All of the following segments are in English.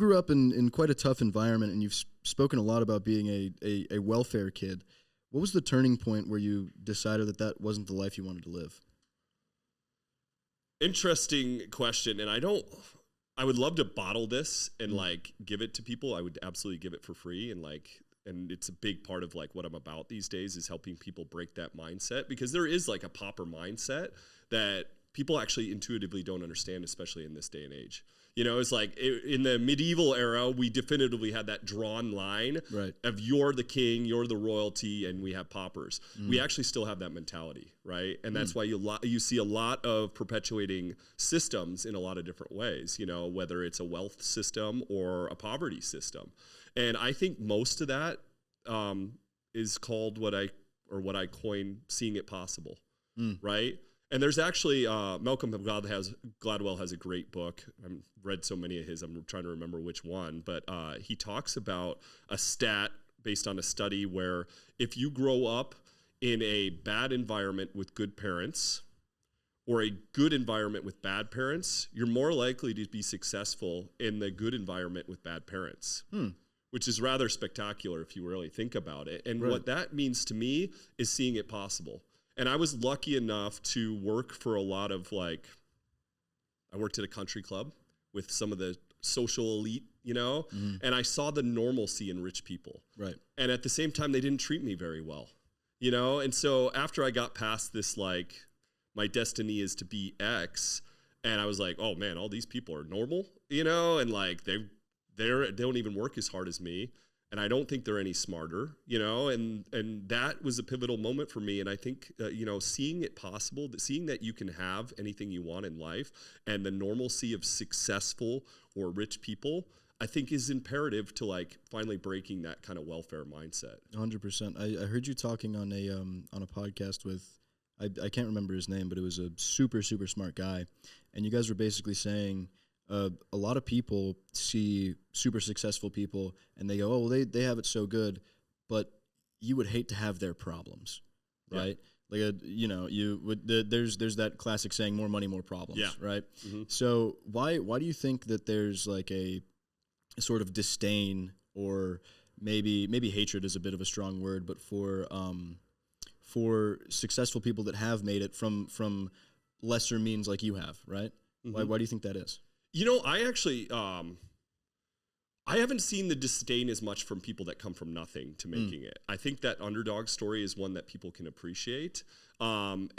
grew up in quite a tough environment, and you've spoken a lot about being a welfare kid. What was the turning point where you decided that wasn't the life you wanted to live? Interesting question, and I would love to bottle this and like give it to people. I would absolutely give it for free, and it's a big part of like what I'm about these days is helping people break that mindset, because there is like a pauper mindset that people actually intuitively don't understand, especially in this day and age. You know, it's like in the medieval era, we definitively had that drawn line of you're the king, you're the royalty, and we have paupers. We actually still have that mentality, right? And that's why you see a lot of perpetuating systems in a lot of different ways, you know, whether it's a wealth system or a poverty system. And I think most of that is called what I coin seeing it possible, right? And there's actually, Malcolm Gladwell has a great book. I've read so many of his, I'm trying to remember which one, but he talks about a stat based on a study where if you grow up in a bad environment with good parents or a good environment with bad parents, you're more likely to be successful in the good environment with bad parents. Which is rather spectacular if you really think about it. And what that means to me is seeing it possible. And I was lucky enough to work for a lot of I worked at a country club with some of the social elite, you know, and I saw the normalcy in rich people. Right. And at the same time, they didn't treat me very well, you know? And so after I got past this, my destiny is to be X, and I was like, oh man, all these people are normal, you know? And they don't even work as hard as me. And I don't think they're any smarter, you know, and that was a pivotal moment for me. And I think, you know, seeing it possible, seeing that you can have anything you want in life, and the normalcy of successful or rich people, I think is imperative to finally breaking that kind of welfare mindset. 100%. I heard you talking on a podcast with, I can't remember his name, but it was a super, super smart guy. And you guys were basically saying, a lot of people see super successful people and they go, oh, well, they have it so good, but you would hate to have their problems, right? Yeah. There's that classic saying, more money, more problems, right? So why do you think that there's a sort of disdain, or maybe hatred is a bit of a strong word, but for successful people that have made it from lesser means like you have, right? Why do you think that is? You know, I actually, I haven't seen the disdain as much from people that come from nothing to making it. I think that underdog story is one that people can appreciate and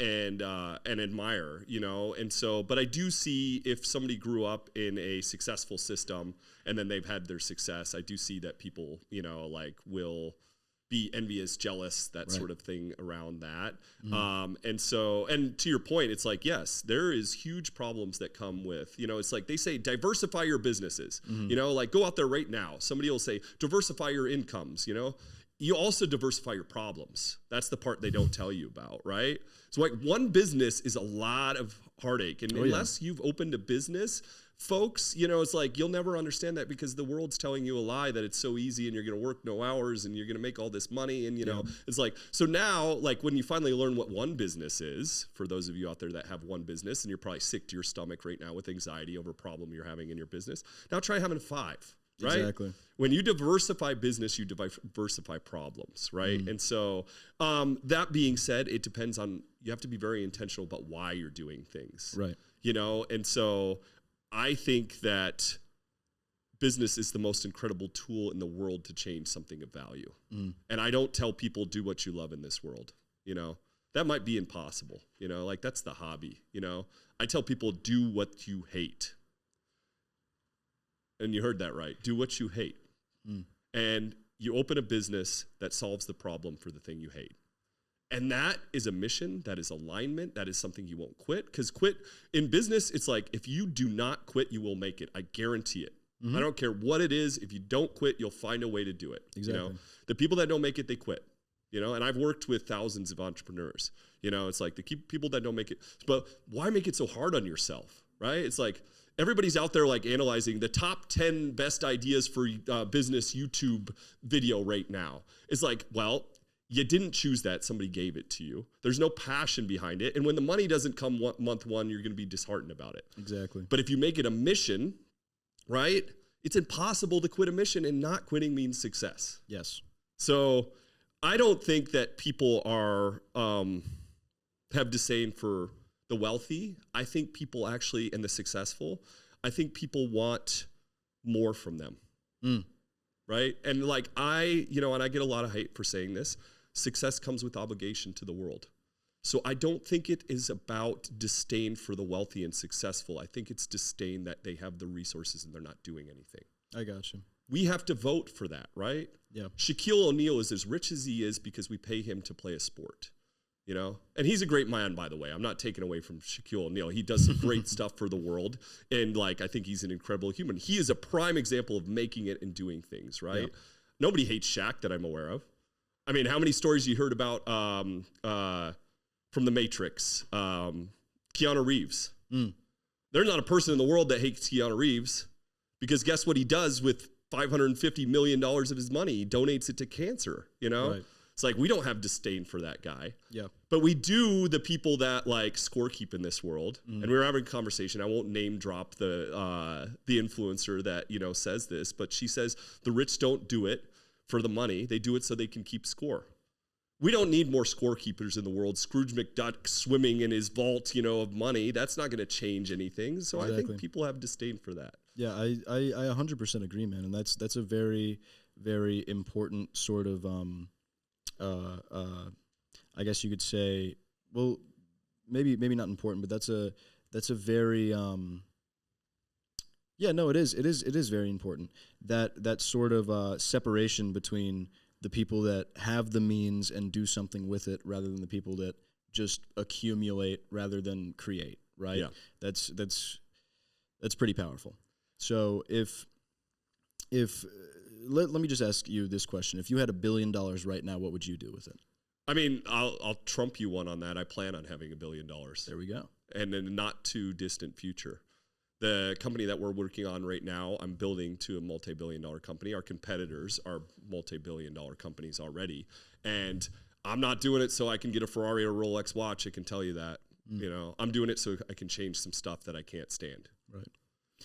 admire, you know. And so, but I do see if somebody grew up in a successful system and then they've had their success, I do see that people, you know, will be envious, jealous, that sort of thing around that. And to your point, it's yes, there is huge problems that come with, you know, it's they say, diversify your businesses, you know, go out there right now. Somebody will say, diversify your incomes, you know, you also diversify your problems. That's the part they don't tell you about, right? So one business is a lot of heartache. And unless you've opened a business, folks, you know, it's you'll never understand that, because the world's telling you a lie that it's so easy and you're going to work no hours and you're going to make all this money. And, you know, it's so now, when you finally learn what one business is, for those of you out there that have one business and you're probably sick to your stomach right now with anxiety over a problem you're having in your business, now try having 5, right? Exactly. When you diversify business, you diversify problems, right? And so that being said, it depends on, you have to be very intentional about why you're doing things. Right. You know, and so I think that business is the most incredible tool in the world to change something of value. And I don't tell people do what you love in this world. You know, that might be impossible. You know, that's the hobby. You know, I tell people do what you hate. And you heard that right. Do what you hate. And you open a business that solves the problem for the thing you hate. And that is a mission, that is alignment, that is something you won't quit. Because quit in business, it's if you do not quit, you will make it. I guarantee it. I don't care what it is. If you don't quit, you'll find a way to do it. Exactly. You know, the people that don't make it, they quit. You know, and I've worked with thousands of entrepreneurs. You know, it's the people that don't make it. But why make it so hard on yourself, right? It's everybody's out there analyzing the top 10 best ideas for business YouTube video right now. It's well, you didn't choose that. Somebody gave it to you. There's no passion behind it. And when the money doesn't come month one, you're going to be disheartened about it. Exactly. But if you make it a mission, right, It's impossible to quit a mission, and not quitting means success. Yes. So I don't think that people are have disdain for the wealthy. I think people actually, and the successful, I think people want more from them. Right? And like and I get a lot of hate for saying this, success comes with obligation to the world. So I don't think it is about disdain for the wealthy and successful. I think it's disdain that they have the resources and they're not doing anything. I got you. We have to vote for that, right? Yeah. Shaquille O'Neal is as rich as he is because we pay him to play a sport, you know? And he's a great man, by the way. I'm not taking away from Shaquille O'Neal. He does some great stuff for the world. And like, I think he's an incredible human. He is a prime example of making it and doing things, right? Yeah. Nobody hates Shaq that I'm aware of. I mean, how many stories you heard about from The Matrix? Keanu Reeves. There's not a person in the world that hates Keanu Reeves, because guess what he does with $550 million of his money? He donates it to cancer, you know? Right. It's like, we don't have disdain for that guy. Yeah. But we do the people that like scorekeep in this world. And we were having a conversation. I won't name drop the influencer that, you know, says this, but she says the rich don't do it for the money. They do it so they can keep score. We don't need more scorekeepers in the world. Scrooge McDuck swimming in his vault, you know, of money. That's not going to change anything. So exactly. I think people have disdain for that. Yeah, I 100% agree, man. And that's a very, very important sort of, I guess you could say, well, maybe not important, but that's a very, yeah, no, it is very important. That sort of separation between the people that have the means and do something with it, rather than the people that just accumulate rather than create, right? Yeah. That's pretty powerful. So if let me just ask you this question. If you had $1 billion right now, what would you do with it? I mean, I'll trump you one on that. I plan on having $1 billion. There we go. And in a not too distant future. The company that we're working on right now, I'm building to a multi-billion-dollar company. Our competitors are multi-billion-dollar companies already. And I'm not doing it so I can get a Ferrari or a Rolex watch. I can tell you that. You know, I'm doing it so I can change some stuff that I can't stand. Right.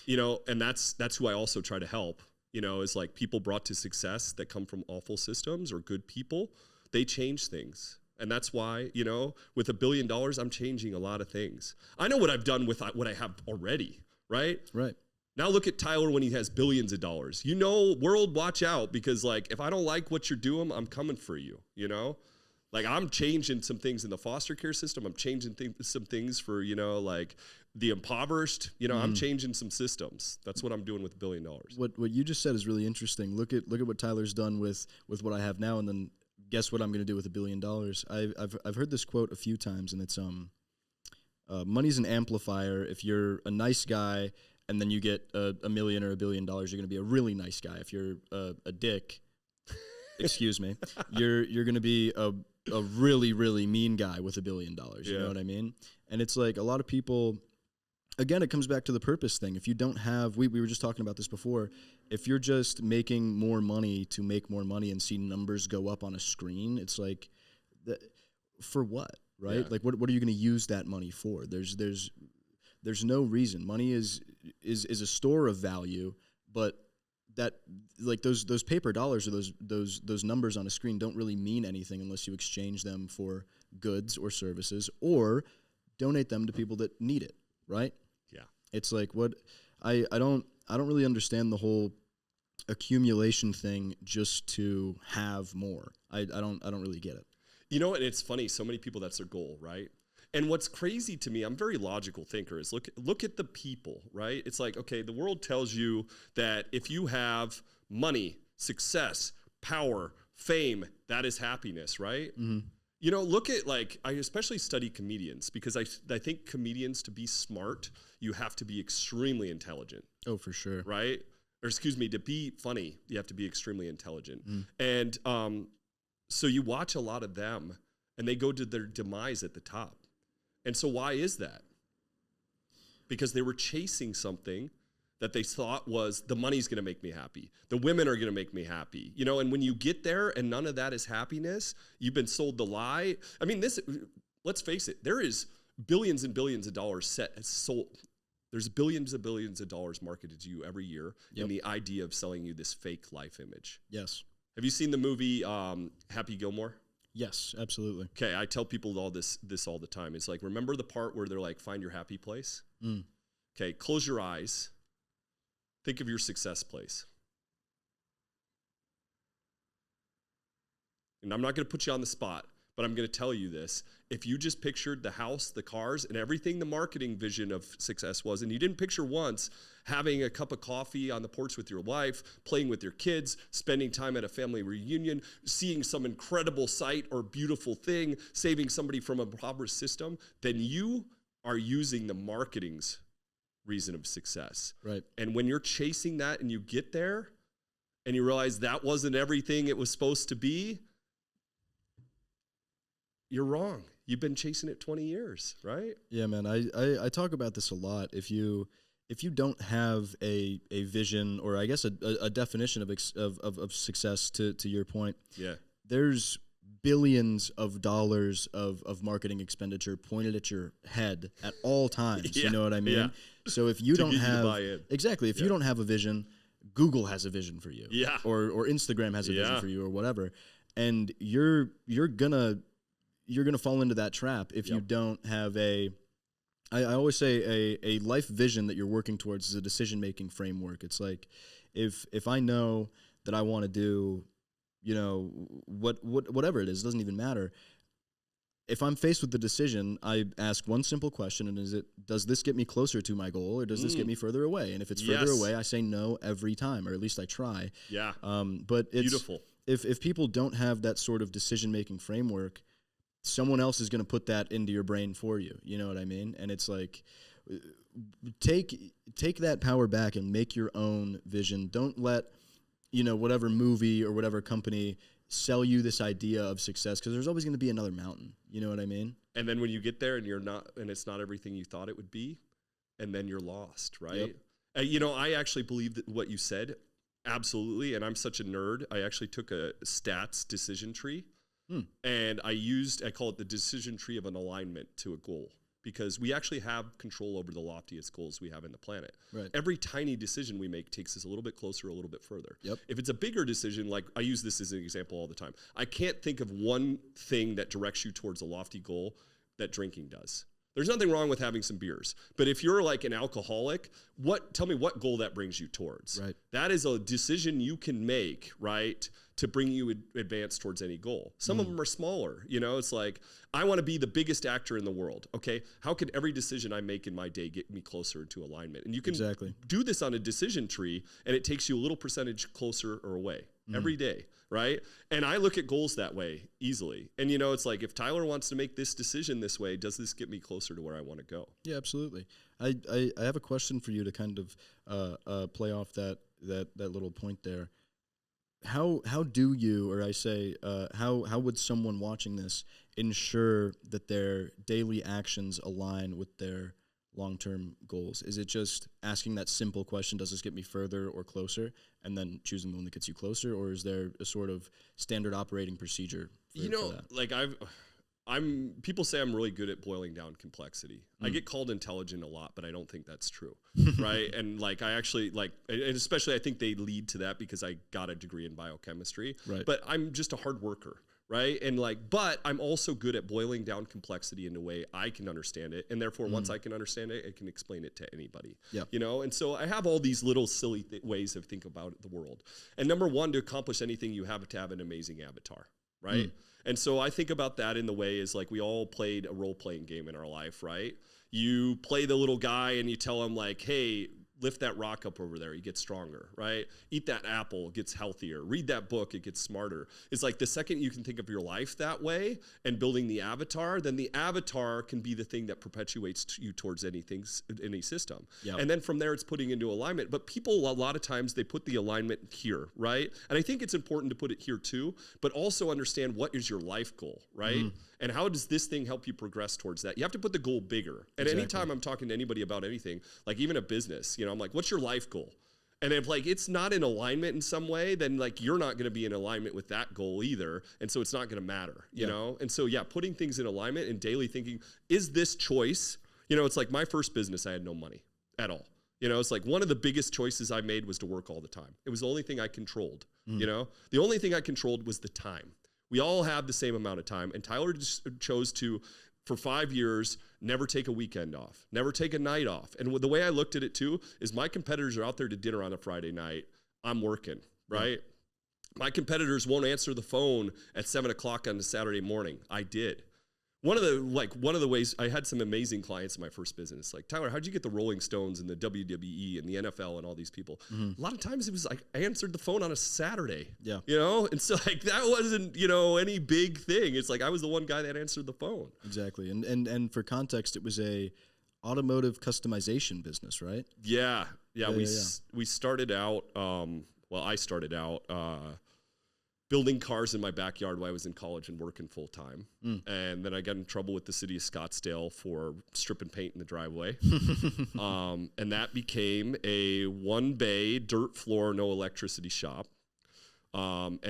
You know, and that's who I also try to help, you know, is like people brought to success that come from awful systems or good people. They change things. And that's why, you know, with $1 billion, I'm changing a lot of things. I know what I've done with what I have already. Right? Right. Now look at Tyler when he has billions of dollars. You know, world, watch out, because like, if I don't like what you're doing, I'm coming for you, you know? Like, I'm changing some things in the foster care system. I'm changing some things for, you know, like the impoverished, you know, I'm changing some systems. That's what I'm doing with $1 billion. What you just said is really interesting. Look at what Tyler's done with what I have now, and then guess what I'm going to do with $1 billion. I've heard this quote a few times, and it's, money's an amplifier. If you're a nice guy and then you get $1 million or $1 billion, you're going to be a really nice guy. If you're a dick, excuse me, you're going to be a really, really mean guy with $1 billion. You know what I mean? And it's like a lot of people, again, it comes back to the purpose thing. If you don't have, we were just talking about this before, if you're just making more money to make more money and see numbers go up on a screen, it's like, for what? Right? Yeah. Like, what are you going to use that money for? There's no reason. Money is a store of value, but that, like, those paper dollars or those numbers on a screen don't really mean anything unless you exchange them for goods or services or donate them to people that need it. Right? Yeah. It's like what I don't really understand the whole accumulation thing just to have more. I don't really get it. You know, and it's funny, so many people, that's their goal, right? And what's crazy to me, I'm a very logical thinker, is look at the people, right? It's like, okay, the world tells you that if you have money, success, power, fame, that is happiness, right? Mm-hmm. You know, look at, like, I especially study comedians because I think comedians, to be smart, you have to be extremely intelligent. Oh, for sure. Right? Or excuse me, to be funny, you have to be extremely intelligent. And so you watch a lot of them, and they go to their demise at the top. And so why is that? Because they were chasing something that they thought was, the money's going to make me happy. The women are going to make me happy. You know, and when you get there and none of that is happiness, you've been sold the lie. I mean, let's face it, there is billions and billions of dollars sold. There's billions and billions of dollars marketed to you every year Yep. in the idea of selling you this fake life image. Yes. Have you seen the movie Happy Gilmore? Yes, absolutely. Okay, I tell people all this all the time. It's like, remember the part where they're like, find your happy place? Okay, close your eyes. Think of your success place. And I'm not going to put you on the spot, but I'm going to tell you this. If you just pictured the house, the cars, and everything the marketing vision of success was, and you didn't picture once having a cup of coffee on the porch with your wife, playing with your kids, spending time at a family reunion, seeing some incredible sight or beautiful thing, saving somebody from a impoverished system, then you are using the marketing's reason of success. Right. And when you're chasing that and you get there and you realize that wasn't everything it was supposed to be, you're wrong. You've been chasing it 20 years, right? Yeah, man. I talk about this a lot. If you don't have a vision, or I guess a definition of success, to your point, Yeah. there's billions of dollars of marketing expenditure pointed at your head at all times. Yeah, You know what I mean? yeah. So if you To don't get you to have buy in. exactly, if you don't have a vision, Google has a vision for you. Yeah. Or Instagram has a vision Yeah. for you, or whatever. And you're gonna fall into that trap if you Yep. don't have I always say a life vision that you're working towards is a decision-making framework. It's like, if I know that I want to do, whatever it is, it doesn't even matter. If I'm faced with the decision, I ask one simple question, and does this get me closer to my goal, or does this get me further away? And if it's further Yes. away, I say no every time, or at least I try. Yeah. But it's Beautiful. If people don't have that sort of decision-making framework, someone else is going to put that into your brain for you. You know what I mean? And it's like, take that power back and make your own vision. Don't let, whatever movie or whatever company sell you this idea of success, because there's always going to be another mountain. You know what I mean? And then when you get there and it's not everything you thought it would be, and then you're lost, right? Yep. I actually believe that what you said, absolutely. And I'm such a nerd. I actually took a stats decision tree. And I call it the decision tree of an alignment to a goal, because we actually have control over the loftiest goals we have in the planet. Right. Every tiny decision we make takes us a little bit closer, a little bit further. Yep. If it's a bigger decision, like I use this as an example all the time, I can't think of one thing that directs you towards a lofty goal that drinking does. There's nothing wrong with having some beers, but if you're like an alcoholic, tell me what goal that brings you towards. Right. That is a decision you can make, right, to bring you advance towards any goal. Some of them are smaller. It's like, I want to be the biggest actor in the world. Okay, how can every decision I make in my day get me closer to alignment? And you can do this on a decision tree, and it takes you a little percentage closer or away every day, right? And I look at goals that way easily. And it's like, if Tyler wants to make this decision this way, does this get me closer to where I want to go? Yeah, absolutely. I have a question for you to kind of play off that little point there. How do you, or I say, how would someone watching this ensure that their daily actions align with their long-term goals? Is it just asking that simple question, does this get me further or closer, and then choosing the one that gets you closer, or is there a sort of standard operating procedure for that? Like people say I'm really good at boiling down complexity. I get called intelligent a lot, but I don't think that's true, right? And I actually and especially I think they lead to that because I got a degree in biochemistry, right? But I'm just a hard worker, right? And but I'm also good at boiling down complexity in a way I can understand it, and therefore once I can understand it, I can explain it to anybody. Yeah. And so I have all these little silly ways of think about the world. And number one, to accomplish anything, you have to have an amazing avatar, right? And so I think about that in the way is like we all played a role-playing game in our life, right? You play the little guy and you tell him like, hey, lift that rock up over there, he gets stronger, right? Eat that apple, it gets healthier. Read that book, it gets smarter. It's like the second you can think of your life that way and building the avatar, then the avatar can be the thing that perpetuates you towards any system. Yep. And then from there, it's putting into alignment. But people, a lot of times, they put the alignment here, right? And I think it's important to put it here too, but also understand what is your life goal, right? And how does this thing help you progress towards that? You have to put the goal bigger. And anytime I'm talking to anybody about anything, like even a business, I'm like, what's your life goal? And if it's not in alignment in some way, then you're not going to be in alignment with that goal either. And so it's not going to matter, you know? And so, putting things in alignment and daily thinking, is this choice, it's like my first business, I had no money. at all. You know, it's like one of the biggest choices I made was to work all the time. It was the only thing I controlled. You know, the only thing I controlled was the time. We all have the same amount of time. And Tyler just chose to, for 5 years, never take a weekend off, never take a night off. And the way I looked at it too is my competitors are out there to dinner on a Friday night. I'm working, right? My competitors won't answer the phone at 7 o'clock on a Saturday morning. I did. One of the ways I had some amazing clients in my first business, like, Tyler, how'd you get the Rolling Stones and the WWE and the NFL and all these people? A lot of times it was like I answered the phone on a Saturday. Yeah. You know? And so like that wasn't, you know, any big thing. It's like I was the one guy that answered the phone. Exactly. And for context, it was a automotive customization business, right? Yeah. We started out I started out building cars in my backyard while I was in college and working full time. And then I got in trouble with the city of Scottsdale for stripping paint in the driveway. And that became a 1-bay dirt floor, no electricity shop. And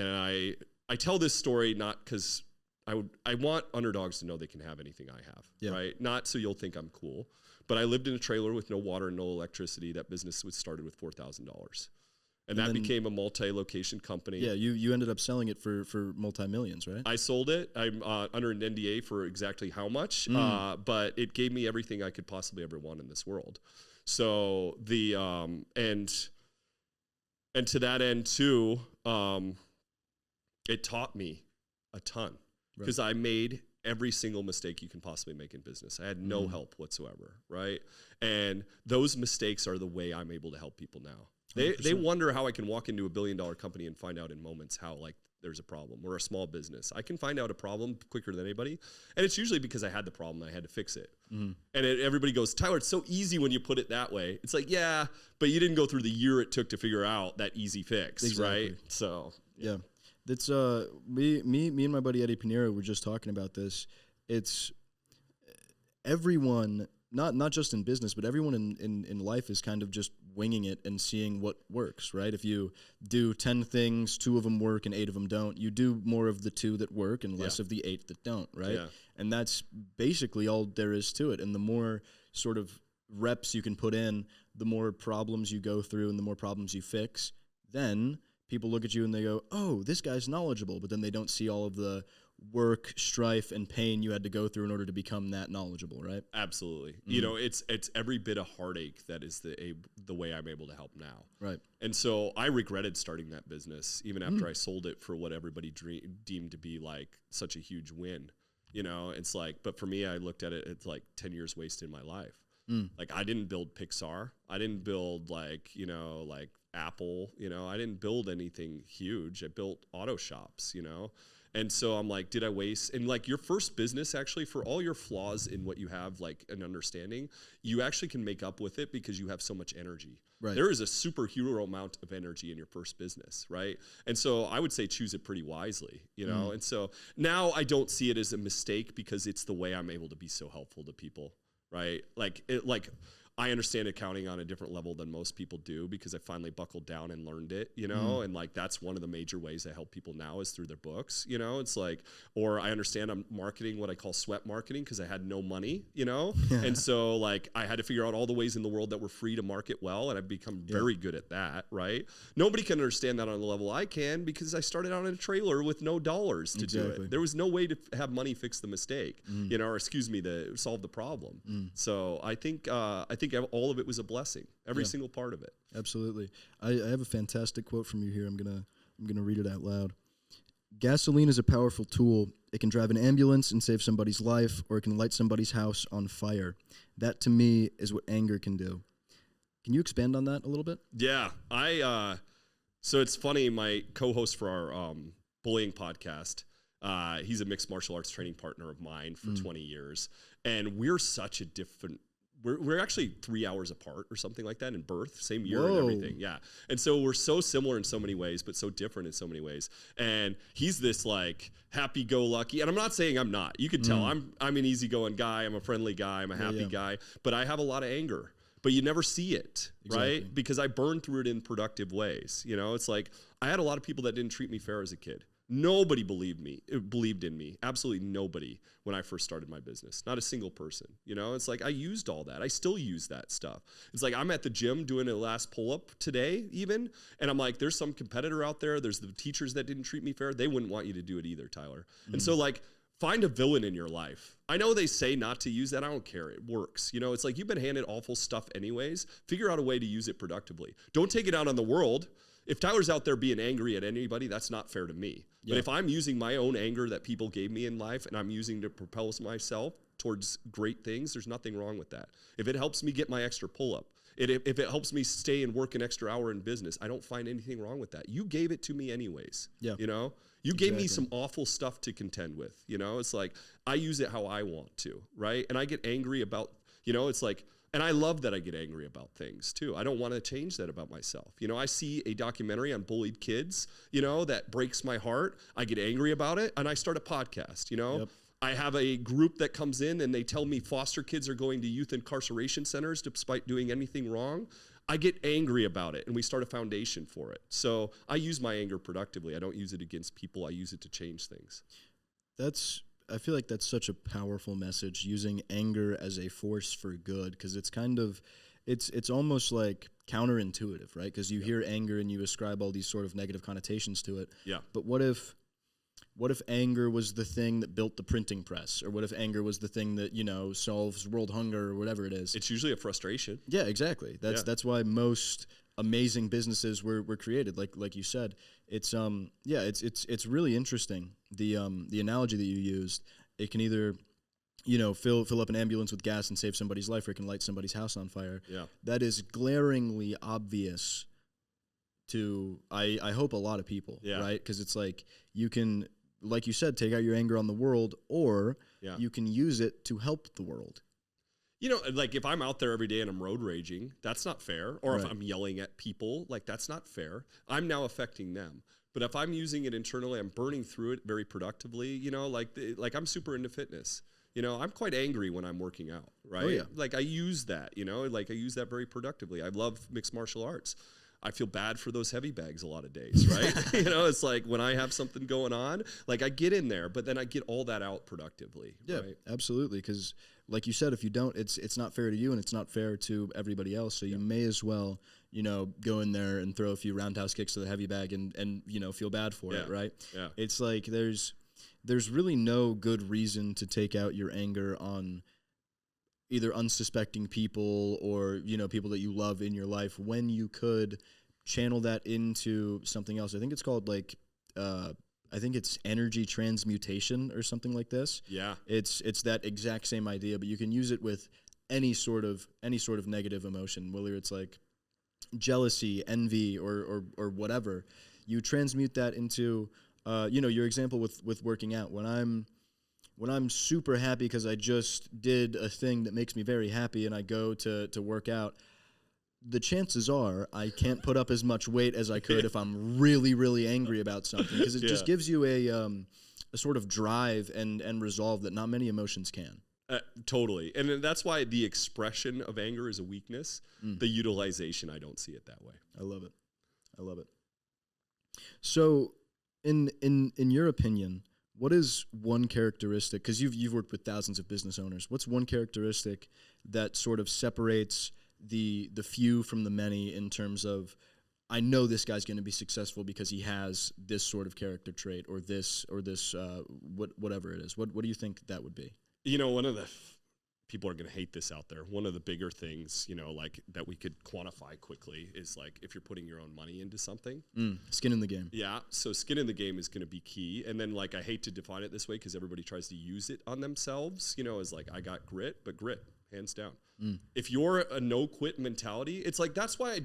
I tell this story not because I want underdogs to know they can have anything I have, right? Not so you'll think I'm cool, but I lived in a trailer with no water and no electricity. That business was started with $4,000. And that became a multi-location company. Yeah, you ended up selling it for multi-millions, right? I sold it. I'm under an NDA for exactly how much, but it gave me everything I could possibly ever want in this world. So the and to that end too, it taught me a ton because I made every single mistake you can possibly make in business. I had no help whatsoever, right? And those mistakes are the way I'm able to help people now. They wonder how I can walk into a $1 billion company and find out in moments how like there's a problem. We're a small business. I can find out a problem quicker than anybody. And it's usually because I had the problem and I had to fix it. And everybody goes, Tyler, it's so easy when you put it that way. It's like, yeah, but you didn't go through the year it took to figure out that easy fix, right? So, yeah. That's me and my buddy Eddie Pinero were just talking about this. It's everyone, not just in business, but everyone in life is kind of just winging it and seeing what works, right? If you do 10 things, 2 of them work and 8 of them don't, you do more of the 2 that work and less of the 8 that don't, right? Yeah. And that's basically all there is to it. And the more sort of reps you can put in, the more problems you go through and the more problems you fix, then people look at you and they go, oh, this guy's knowledgeable, but then they don't see all of the work, strife, and pain you had to go through in order to become that knowledgeable, right? Absolutely. You know, it's every bit of heartache that is the way I'm able to help now. Right. And so I regretted starting that business even after I sold it for what everybody deemed to be like such a huge win. You know, it's like, but for me, I looked at it, it's like 10 years wasted in my life. Like I didn't build Pixar. I didn't build like Apple, I didn't build anything huge. I built auto shops, And so I'm like, did I waste? And like your first business, actually, for all your flaws in what you have, like an understanding, you actually can make up with it because you have so much energy. Right. There is a superhero amount of energy in your first business, right? And so I would say choose it pretty wisely, And so now I don't see it as a mistake because it's the way I'm able to be so helpful to people, right? I understand accounting on a different level than most people do because I finally buckled down and learned it, and like that's one of the major ways I help people now is through their books, It's like, or I understand I'm marketing what I call sweat marketing because I had no money, and so like I had to figure out all the ways in the world that were free to market well, and I've become very good at that, right? Nobody can understand that on the level I can because I started out in a trailer with no dollars to do it. There was no way to have money fix the mistake, or to solve the problem. So I think all of it was a blessing, every single part of it. Absolutely. I have a fantastic quote from you here. I'm gonna read it out loud. Gasoline is a powerful tool. It can drive an ambulance and save somebody's life, or it can light somebody's house on fire. That to me is what anger can do. Can you expand on that a little bit? Yeah. So it's funny, my co-host for our bullying podcast, he's a mixed martial arts training partner of mine for 20 years. And we're such a different We're actually 3 hours apart or something like that in birth, same year and everything. Yeah. And so we're so similar in so many ways, but so different in so many ways. And he's this like happy-go-lucky, and I'm not saying I'm not. You can tell I'm an easygoing guy. I'm a friendly guy. I'm a happy guy, but I have a lot of anger. But you never see it, right? Because I burned through it in productive ways. It's like I had a lot of people that didn't treat me fair as a kid. Nobody believed in me. Absolutely nobody when I first started my business. Not a single person. You know, it's like I used all that. I still use that stuff. It's like I'm at the gym doing a last pull-up today even, and I'm like, there's some competitor out there. There's the teachers that didn't treat me fair. They wouldn't want you to do it either, Tyler. And so like, find a villain in your life. I know they say not to use that. I don't care. It works. You know, it's like you've been handed awful stuff anyways. Figure out a way to use it productively. Don't take it out on the world. If Tyler's out there being angry at anybody, that's not fair to me. Yeah. But if I'm using my own anger that people gave me in life and I'm using to propel myself towards great things, there's nothing wrong with that. If it helps me get my extra pull-up, if it helps me stay and work an extra hour in business, I don't find anything wrong with that. You gave it to me anyways. Yeah. You know? You gave me some awful stuff to contend with. You know? It's like, I use it how I want to, right? And I get angry about, you know, it's like, and I love that I get angry about things too. I don't want to change that about myself. You know, I see a documentary on bullied kids, you know, that breaks my heart. I get angry about it and I start a podcast, you know. Yep. I have a group that comes in and they tell me foster kids are going to youth incarceration centers despite doing anything wrong. I get angry about it and we start a foundation for it. So I use my anger productively. I don't use it against people. I use it to change things. I feel like that's such a powerful message, using anger as a force for good, because it's kind of, it's almost like counterintuitive, right? Because you hear anger and you ascribe all these sort of negative connotations to it. Yeah. But what if anger was the thing that built the printing press? Or what if anger was the thing that, you know, solves world hunger or whatever it is? It's usually a frustration. Yeah, exactly. That's why most amazing businesses were created, like you said. It's really interesting. The analogy that you used, it can either, you know, fill up an ambulance with gas and save somebody's life, or it can light somebody's house on fire. Yeah. That is glaringly obvious to I hope a lot of people, right? Because it's like you can, like you said, take out your anger on the world, or you can use it to help the world. You know, like if I'm out there every day and I'm road raging, that's not fair. Or if I'm yelling at people, like that's not fair. I'm now affecting them. But if I'm using it internally, I'm burning through it very productively. You know, like I'm super into fitness. You know, I'm quite angry when I'm working out, right? Oh, yeah. Like I use that, you know, like I use that very productively. I love mixed martial arts. I feel bad for those heavy bags a lot of days, right? You know, it's like when I have something going on, like I get in there, but then I get all that out productively. Yeah, right? Absolutely. Because like you said, if you don't, it's not fair to you and it's not fair to everybody else. So you may as well, you know, go in there and throw a few roundhouse kicks to the heavy bag and you know, feel bad for it, right? Yeah. It's like there's really no good reason to take out your anger on either unsuspecting people or, you know, people that you love in your life, when you could channel that into something else. I think it's called like, I think it's energy transmutation or something like this. Yeah. It's that exact same idea, but you can use it with any sort of negative emotion, whether it's like jealousy, envy, or whatever. You transmute that into, you know, your example with working out. When I'm super happy because I just did a thing that makes me very happy and I go to work out, the chances are I can't put up as much weight as I could if I'm really, really angry about something, because it just gives you a sort of drive and resolve that not many emotions can. Totally. And that's why the expression of anger is a weakness. The utilization, I don't see it that way. I love it. So in your opinion, what is one characteristic, because you've worked with thousands of business owners, what's one characteristic that sort of separates the few from the many in terms of, I know this guy's going to be successful because he has this sort of character trait or this whatever it is. What do you think that would be? You know, one of the people are going to hate this out there. One of the bigger things, you know, like that we could quantify quickly is like if you're putting your own money into something. Skin in the game. Yeah. So skin in the game is going to be key. And then like, I hate to define it this way because everybody tries to use it on themselves, you know, as like, I got grit, but grit, hands down. If you're a no quit mentality, it's like, that's why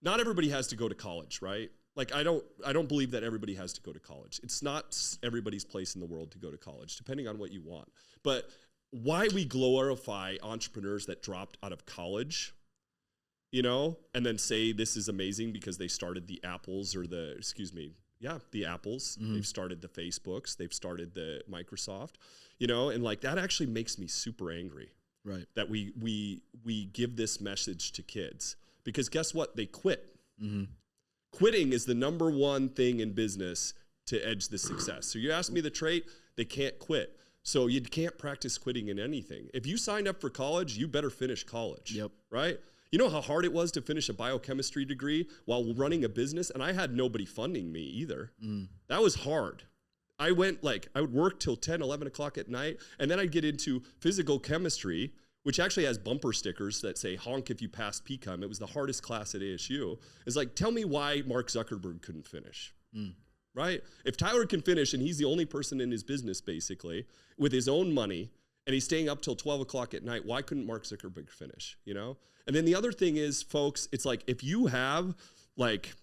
not everybody has to go to college, right? Like, I don't believe that everybody has to go to college. It's not everybody's place in the world to go to college, depending on what you want. But why we glorify entrepreneurs that dropped out of college, you know, and then say this is amazing because they started the Apples or the Apples. They've started the Facebooks. They've started the Microsoft, you know, and like that actually makes me super angry. Right. That we give this message to kids because guess what? They quit. Quitting is the number one thing in business to edge the success. So you ask me the trait, they can't quit. So you can't practice quitting in anything. If you signed up for college, you better finish college, Yep. right? You know how hard it was to finish a biochemistry degree while running a business? And I had nobody funding me either. That was hard. I would work till 10, 11 o'clock at night, and then I'd get into physical chemistry, which actually has bumper stickers that say, honk if you passed PCOM. It was the hardest class at ASU. It's like, tell me why Mark Zuckerberg couldn't finish, right? If Tyler can finish, and he's the only person in his business, basically, with his own money, and he's staying up till 12 o'clock at night, why couldn't Mark Zuckerberg finish, you know? And then the other thing is, folks, it's like, if you have, like,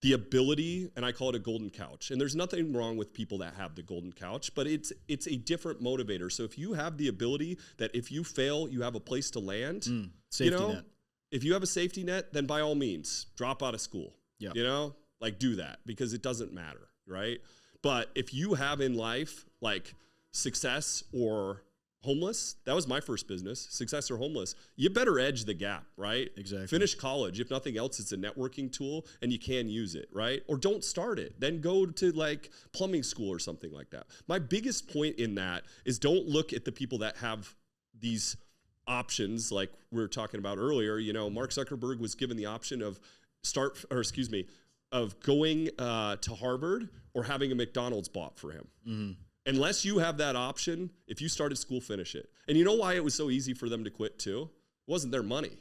the ability, and I call it a golden couch, and there's nothing wrong with people that have the golden couch, but it's a different motivator. So if you have the ability that if you fail, you have a place to land, Safety net. if you have a safety net, then by all means, drop out of school, you know, like do that, because it doesn't matter, right? But if you have in life, like success or homeless, that was my first business, success or homeless, you better edge the gap, right? Exactly. Finish college. If nothing else, it's a networking tool and you can use it, right? Or don't start it. Then go to like plumbing school or something like that. My biggest point in that is don't look at the people that have these options like we were talking about earlier. You know, Mark Zuckerberg was given the option of going to Harvard or having a McDonald's bought for him. Unless you have that option, if you started school, finish it. And you know why it was so easy for them to quit too? It wasn't their money.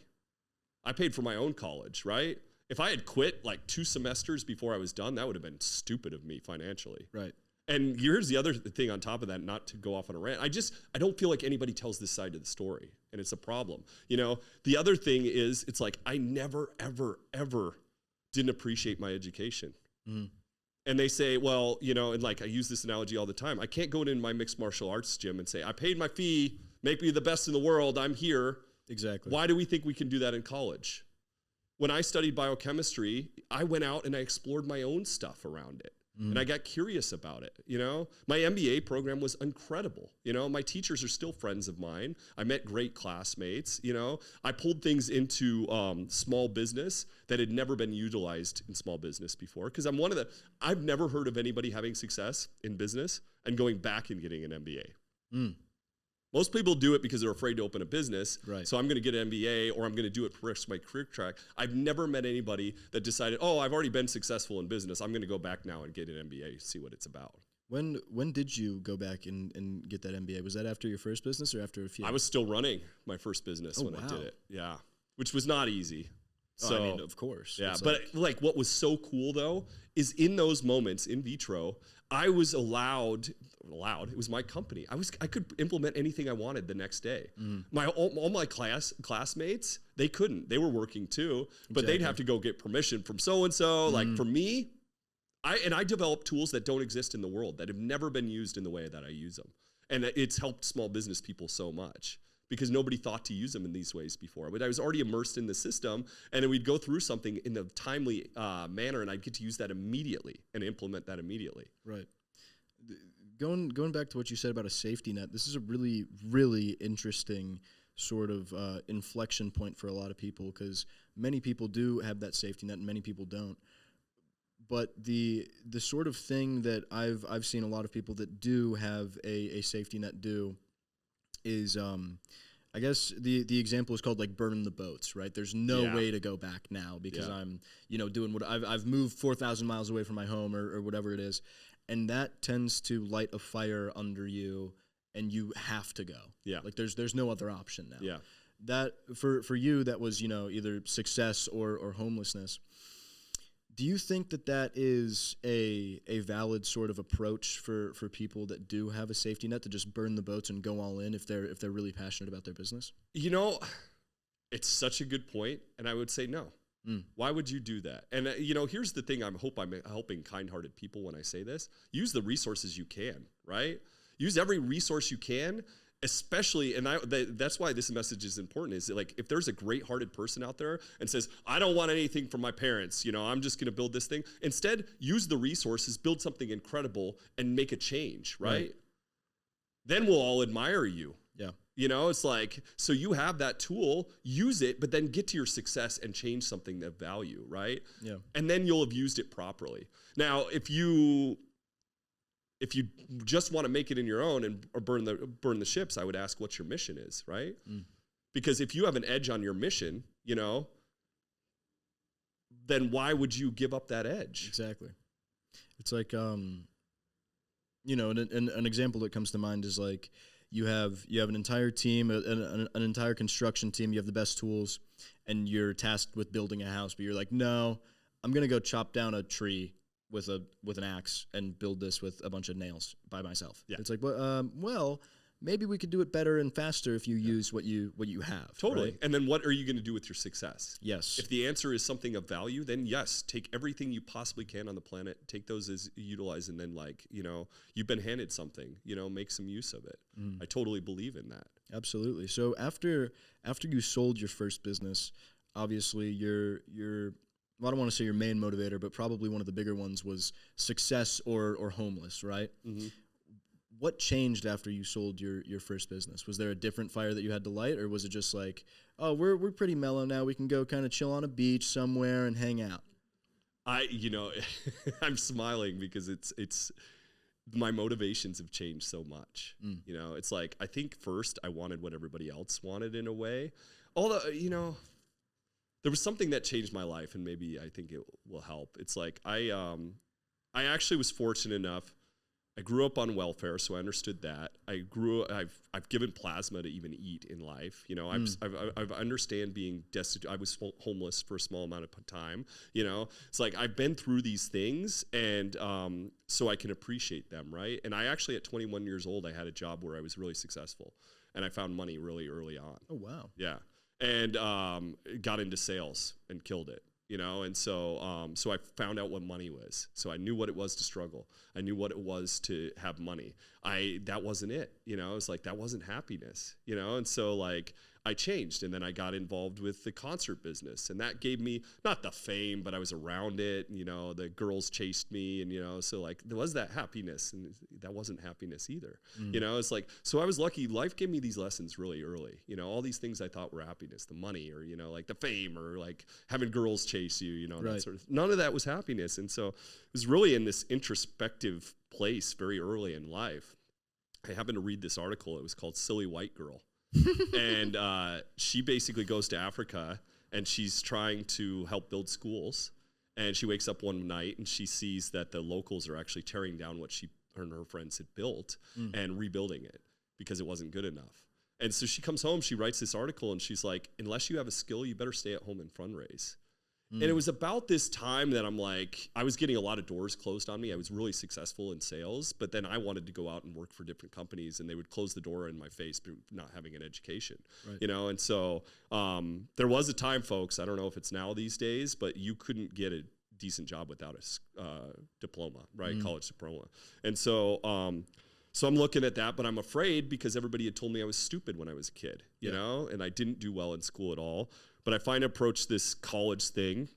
I paid for my own college, right? If I had quit like 2 semesters before I was done, that would have been stupid of me financially. Right. And here's the other thing on top of that, not to go off on a rant. I don't feel like anybody tells this side of the story, and it's a problem. You know, the other thing is, it's like I never, ever, ever didn't appreciate my education. And they say, well, you know, and like I use this analogy all the time. I can't go into my mixed martial arts gym and say, I paid my fee, make me the best in the world, I'm here. Exactly. Why do we think we can do that in college? When I studied biochemistry, I went out and I explored my own stuff around it. And I got curious about it, you know? My MBA program was incredible. You know, my teachers are still friends of mine. I met great classmates, you know? I pulled things into small business that had never been utilized in small business before. Because I've never heard of anybody having success in business and going back and getting an MBA. Most people do it because they're afraid to open a business. Right. So I'm going to get an MBA or I'm going to do it for my career track. I've never met anybody that decided, oh, I've already been successful in business. I'm going to go back now and get an MBA, see what it's about. When did you go back and get that MBA? Was that after your first business or after a few? I was still running my first business when I did it. Yeah. Which was not easy. So, I mean, of course. Yeah. But like what was so cool though, is in those moments in vitro, I was allowed, it was my company. I could implement anything I wanted the next day. All my classmates, they couldn't. They were working too, but they'd have to go get permission from so-and-so. Like for me, I developed tools that don't exist in the world, that have never been used in the way that I use them. And it's helped small business people so much because nobody thought to use them in these ways before. But I was already immersed in the system, and then we'd go through something in a timely manner, and I'd get to use that immediately and implement that immediately. Right. Going back to what you said about a safety net, this is a really, really interesting sort of inflection point for a lot of people, because many people do have that safety net and many people don't. But the sort of thing that I've seen a lot of people that do have a safety net do is I guess the example is called like burn the boats, right? There's no way to go back now because I'm, you know, doing what I've moved 4,000 miles away from my home or whatever it is. And that tends to light a fire under you and you have to go. Yeah. Like there's no other option now. Yeah. That for you, that was, you know, either success or homelessness. Do you think that is a valid sort of approach for people that do have a safety net, to just burn the boats and go all in if they're really passionate about their business? You know, it's such a good point, and I would say no. Why would you do that? And you know, here's the thing. I'm helping kind-hearted people when I say this. Use the resources you can, right? Use every resource you can. Especially, and that's why this message is important, is like if there's a great-hearted person out there and says, I don't want anything from my parents, you know, I'm just going to build this thing. Instead, use the resources, build something incredible, and make a change, right? Then we'll all admire you. Yeah. You know, it's like, so you have that tool, use it, but then get to your success and change something of value, right? Yeah. And then you'll have used it properly. Now, if you just want to make it in your own and or burn the ships, I would ask what your mission is, right? Because if you have an edge on your mission, you know, then why would you give up that edge? Exactly. It's like, you know, an example that comes to mind is like, you have an entire team, an entire construction team. You have the best tools, and you're tasked with building a house. But you're like, no, I'm gonna go chop down a tree with an axe and build this with a bunch of nails by myself. Yeah. It's like, well, maybe we could do it better and faster if you use what you have. Totally. Right? And then what are you going to do with your success? Yes. If the answer is something of value, then yes, take everything you possibly can on the planet, take those as utilize, and then like, you know, you've been handed something, you know, make some use of it. I totally believe in that. Absolutely. So after you sold your first business, obviously your well, I don't want to say your main motivator, but probably one of the bigger ones was success or homeless, right? What changed after you sold your first business? Was there a different fire that you had to light, or was it just like, oh, we're pretty mellow now, we can go kind of chill on a beach somewhere and hang out? You know, I'm smiling because it's my motivations have changed so much. You know, it's like, I think first I wanted what everybody else wanted in a way. Although, you know, there was something that changed my life, and maybe I think it will help. It's like, I actually was fortunate enough. I grew up on welfare, so I understood that. I've given plasma to even eat in life. You know, I've understand being destitute. I was homeless for a small amount of time. You know, it's like I've been through these things, and so I can appreciate them, right? And I actually, at 21 years old, I had a job where I was really successful, and I found money really early on. Oh wow! Yeah, and got into sales and killed it. You know, and so so I found out what money was. So I knew what it was to struggle. I knew what it was to have money. That wasn't it. You know, it's like that wasn't happiness. You know, and so like I changed, and then I got involved with the concert business, and that gave me not the fame, but I was around it. And, you know, the girls chased me, and you know, so like there was that happiness, and that wasn't happiness either. You know, it's like, so I was lucky. Life gave me these lessons really early. You know, all these things I thought were happiness, the money, or you know, like the fame, or like having girls chase you. You know, that sort of. None of that was happiness, and so it was really in this introspective place very early in life. I happened to read this article. It was called "Silly White Girl." And she basically goes to Africa, and she's trying to help build schools. And she wakes up one night and she sees that the locals are actually tearing down what she and her friends had built and rebuilding it because it wasn't good enough. And so she comes home, she writes this article, and she's like, unless you have a skill, you better stay at home and fundraise. And it was about this time that I'm like, I was getting a lot of doors closed on me. I was really successful in sales, but then I wanted to go out and work for different companies, and they would close the door in my face for not having an education, you know? And so there was a time, folks, I don't know if it's now these days, but you couldn't get a decent job without a diploma, right? College diploma. And so, so I'm looking at that, but I'm afraid because everybody had told me I was stupid when I was a kid, you know, and I didn't do well in school at all. But I finally approach this college thing,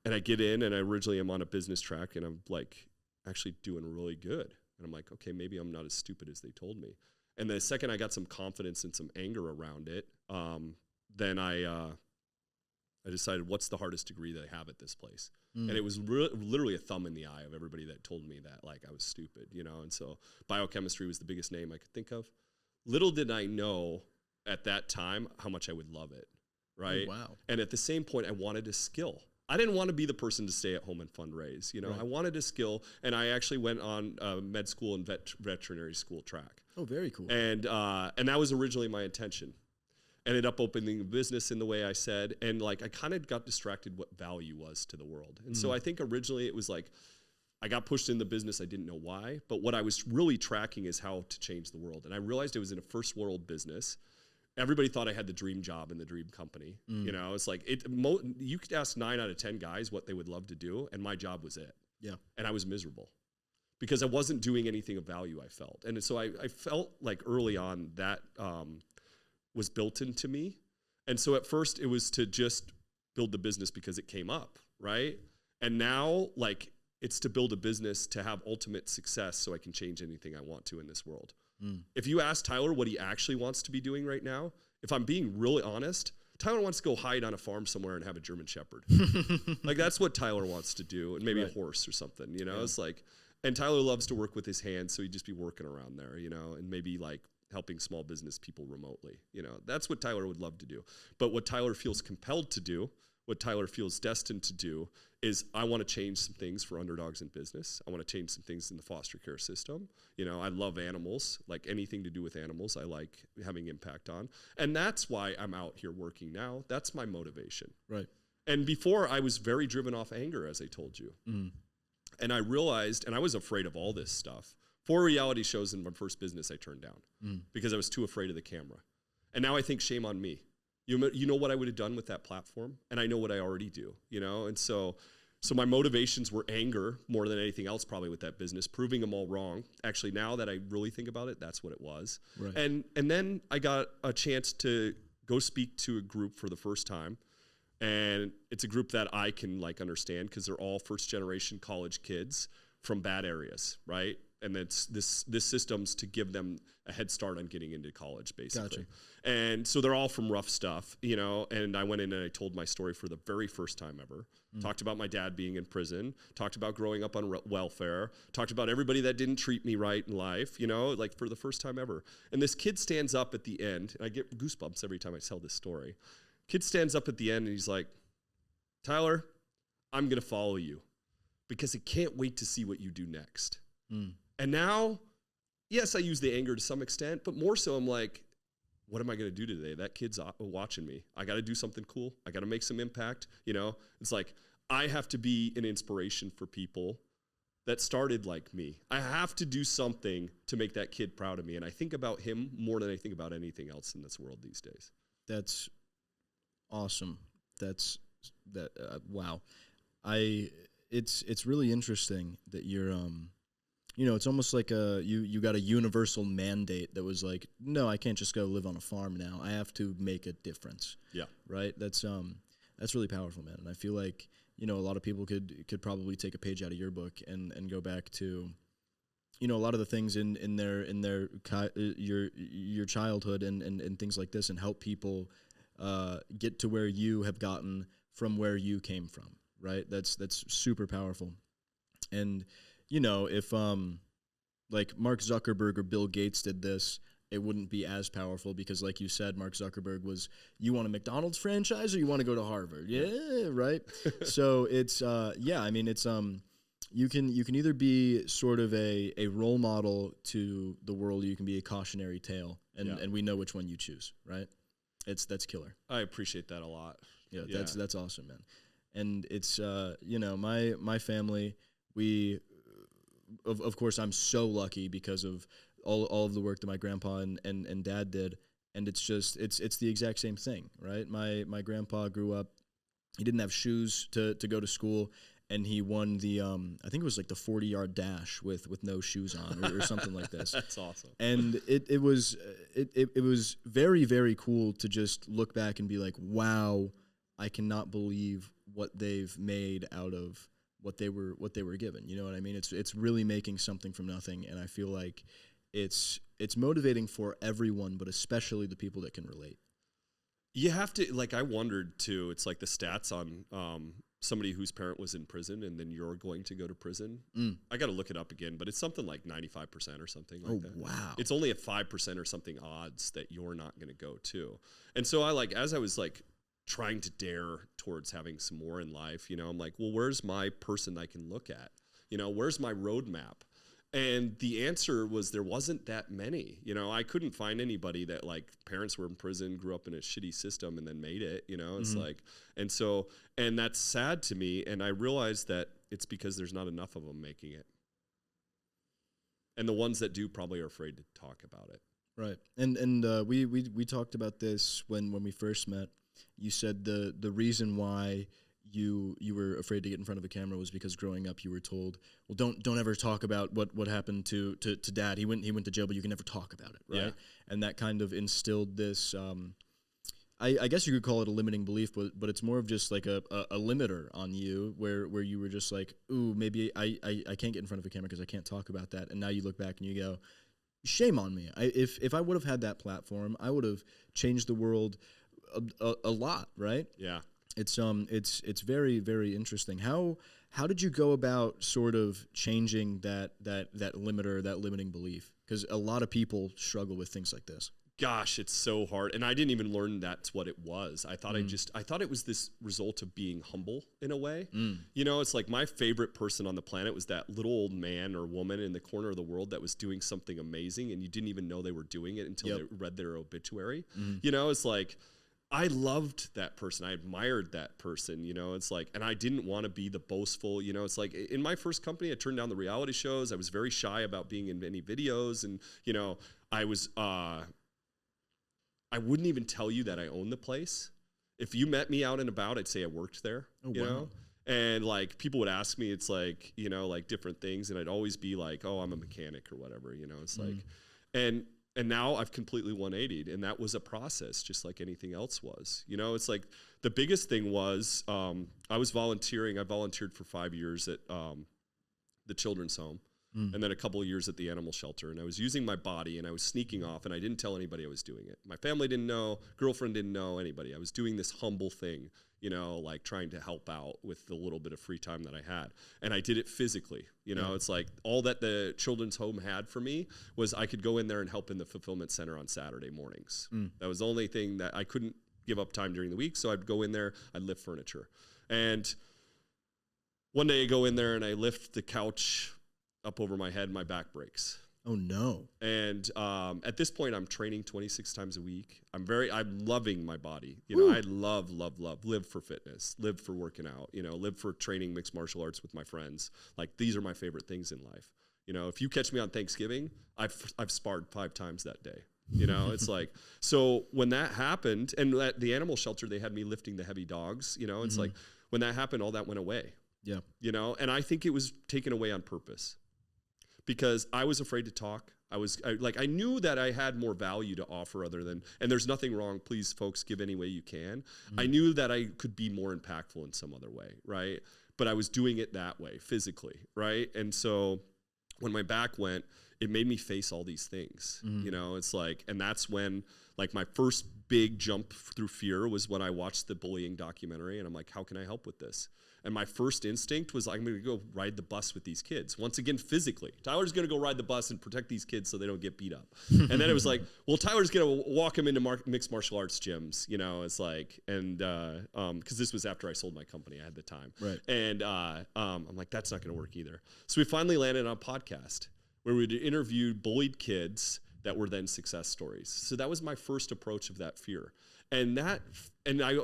and I get in, and I originally am on a business track, and I'm like actually doing really good. And I'm like, okay, maybe I'm not as stupid as they told me. And the second I got some confidence and some anger around it, then I decided, what's the hardest degree that I have at this place? And it was literally a thumb in the eye of everybody that told me that like I was stupid, you know. And so biochemistry was the biggest name I could think of. Little did I know at that time how much I would love it. Right. Oh, wow. And at the same point, I wanted a skill. I didn't want to be the person to stay at home and fundraise. You know, I wanted a skill, and I actually went on med school and veterinary school track. Oh, very cool. And that was originally my intention. Ended up opening a business in the way I said, and like I kind of got distracted what value was to the world. And so I think originally it was like I got pushed in the business. I didn't know why, but what I was really tracking is how to change the world. And I realized it was in a first world business. Everybody thought I had the dream job in the dream company. You know, it's like you could ask 9 out of 10 guys what they would love to do, and my job was it. Yeah. And I was miserable because I wasn't doing anything of value, I felt. And so I felt like early on that was built into me. And so at first it was to just build the business because it came up, right? And now, like, it's to build a business to have ultimate success so I can change anything I want to in this world. If you ask Tyler what he actually wants to be doing right now, if I'm being really honest, Tyler wants to go hide on a farm somewhere and have a German Shepherd. Like, that's what Tyler wants to do, and maybe a horse or something, you know? It's like, and Tyler loves to work with his hands, so he'd just be working around there, you know, and maybe like helping small business people remotely, you know? That's what Tyler would love to do. But what Tyler feels compelled to do, what Tyler feels destined to do, is I want to change some things for underdogs in business. I want to change some things in the foster care system. You know, I love animals, like anything to do with animals, I like having impact on. And that's why I'm out here working now. That's my motivation. Right. And before, I was very driven off anger, as I told you. And I realized, and I was afraid of all this stuff. 4 reality shows in my first business I turned down because I was too afraid of the camera. And now I think shame on me. You know what I would have done with that platform, and I know what I already do, you know? And so my motivations were anger more than anything else probably with that business, proving them all wrong. Actually, now that I really think about it, that's what it was. Right. And then I got a chance to go speak to a group for the first time, and it's a group that I can like understand because they're all first-generation college kids from bad areas, right? And it's this system's to give them a head start on getting into college, basically. Gotcha. And so they're all from rough stuff, you know, and I went in and I told my story for the very first time ever. Talked about my dad being in prison, talked about growing up on welfare, talked about everybody that didn't treat me right in life, you know, like for the first time ever. And this kid stands up at the end, and I get goosebumps every time I tell this story. Kid stands up at the end and he's like, Tyler, I'm going to follow you because I can't wait to see what you do next. And now, yes, I use the anger to some extent, but more so I'm like, what am I going to do today? That kid's watching me. I got to do something cool. I got to make some impact. You know, it's like I have to be an inspiration for people that started like me. I have to do something to make that kid proud of me. And I think about him more than I think about anything else in this world these days. That's awesome. Wow. It's really interesting that you're, you know, it's almost like you got a universal mandate that was like, no, I can't just go live on a farm now. I have to make a difference. Yeah. Right. That's really powerful, man. And I feel like, you know, a lot of people could probably take a page out of your book and go back to, you know, a lot of the things in your childhood and things like this, and help people get to where you have gotten from where you came from. Right. That's super powerful. And you know, if like Mark Zuckerberg or Bill Gates did this, it wouldn't be as powerful because, like you said, Mark Zuckerberg was, you want a McDonald's franchise or you want to go to Harvard? Yeah, right. So it's I mean, it's you can either be sort of a role model to the world, or you can be a cautionary tale, and we know which one you choose, right? That's killer. I appreciate that a lot. Yeah, that's awesome, man. And it's you know, my family, we. Of course, I'm so lucky because of all of the work that my grandpa and dad did, and it's just it's the exact same thing, right? My grandpa grew up, he didn't have shoes to go to school, and he won the I think it was like the 40-yard dash with no shoes on or something like this. That's awesome. And it was very, very cool to just look back and be like, wow, I cannot believe what they've made out of what they were given. You know what I mean? It's really making something from nothing, and I feel like it's motivating for everyone, but especially the people that can relate. You have to, like, I wondered too, it's like the stats on somebody whose parent was in prison and then you're going to go to prison. I got to look it up again, but it's something like 95% or something like that. Oh, wow. It's only a 5% or something odds that you're not going to go to. And so as I was like trying to dare towards having some more in life, you know, I'm like, well, where's my person I can look at? You know, where's my roadmap? And the answer was there wasn't that many. You know, I couldn't find anybody that like parents were in prison, grew up in a shitty system and then made it, you know, it's like, and that's sad to me. And I realized that it's because there's not enough of them making it. And the ones that do probably are afraid to talk about it. Right. And we talked about this when we first met. You said the reason why you were afraid to get in front of a camera was because growing up you were told, well, don't ever talk about what happened to dad. He went to jail, but you can never talk about it, right? Yeah. And that kind of instilled this. I guess you could call it a limiting belief, but it's more of just like a limiter on you, where you were just like, ooh, maybe I can't get in front of a camera because I can't talk about that. And now you look back and you go, shame on me. If I would have had that platform, I would have changed the world a lot, right? Yeah. It's very, very interesting. How did you go about sort of changing that limiter, that limiting belief? Because a lot of people struggle with things like this. Gosh, it's so hard. And I didn't even learn that's what it was. I thought I thought it was this result of being humble in a way. You know, it's like my favorite person on the planet was that little old man or woman in the corner of the world that was doing something amazing and you didn't even know they were doing it until they read their obituary. You know, it's like, I loved that person. I admired that person, you know, it's like, and I didn't want to be the boastful, you know, it's like in my first company, I turned down the reality shows. I was very shy about being in any videos. And, you know, I wouldn't even tell you that I owned the place. If you met me out and about, I'd say I worked there, you know? And like people would ask me, it's like, you know, like different things. And I'd always be like, oh, I'm a mechanic or whatever, you know, it's like, and now I've completely 180'd, and that was a process just like anything else was. You know, it's like the biggest thing was I was volunteering. I volunteered for 5 years at the children's home and then a couple of years at the animal shelter. And I was using my body and I was sneaking off and I didn't tell anybody I was doing it. My family didn't know, girlfriend didn't know, anybody. I was doing this humble thing, you know, like trying to help out with the little bit of free time that I had. And I did it physically. You know, it's like all that the children's home had for me was I could go in there and help in the fulfillment center on Saturday mornings. That was the only thing that I couldn't give up time during the week. So I'd go in there, I'd lift furniture. And one day I go in there and I lift the couch up over my head, my back breaks. Oh no. And at this point I'm training 26 times a week. I'm loving my body. You know, I love, live for fitness, live for working out, you know, live for training mixed martial arts with my friends. Like these are my favorite things in life. You know, if you catch me on Thanksgiving, I've sparred 5 times that day. You know, it's like, so when that happened, and at the animal shelter, they had me lifting the heavy dogs, you know, it's like when that happened, all that went away. Yeah. You know, and I think it was taken away on purpose because I was afraid to talk. I knew that I had more value to offer other than, and there's nothing wrong, please folks, give any way you can. I knew that I could be more impactful in some other way, right? But I was doing it that way, physically, right? And so when my back went, it made me face all these things, you know, it's like, and that's when like my first big jump through fear was when I watched the bullying documentary and I'm like, how can I help with this? And my first instinct was I'm going to go ride the bus with these kids. Once again, physically. Tyler's going to go ride the bus and protect these kids so they don't get beat up. And then it was like, well, Tyler's going to walk them into mixed martial arts gyms. You know, it's like, and because this was after I sold my company. I had the time. Right. And I'm like, that's not going to work either. So we finally landed on a podcast where we interviewed bullied kids that were then success stories. So that was my first approach of that fear. And I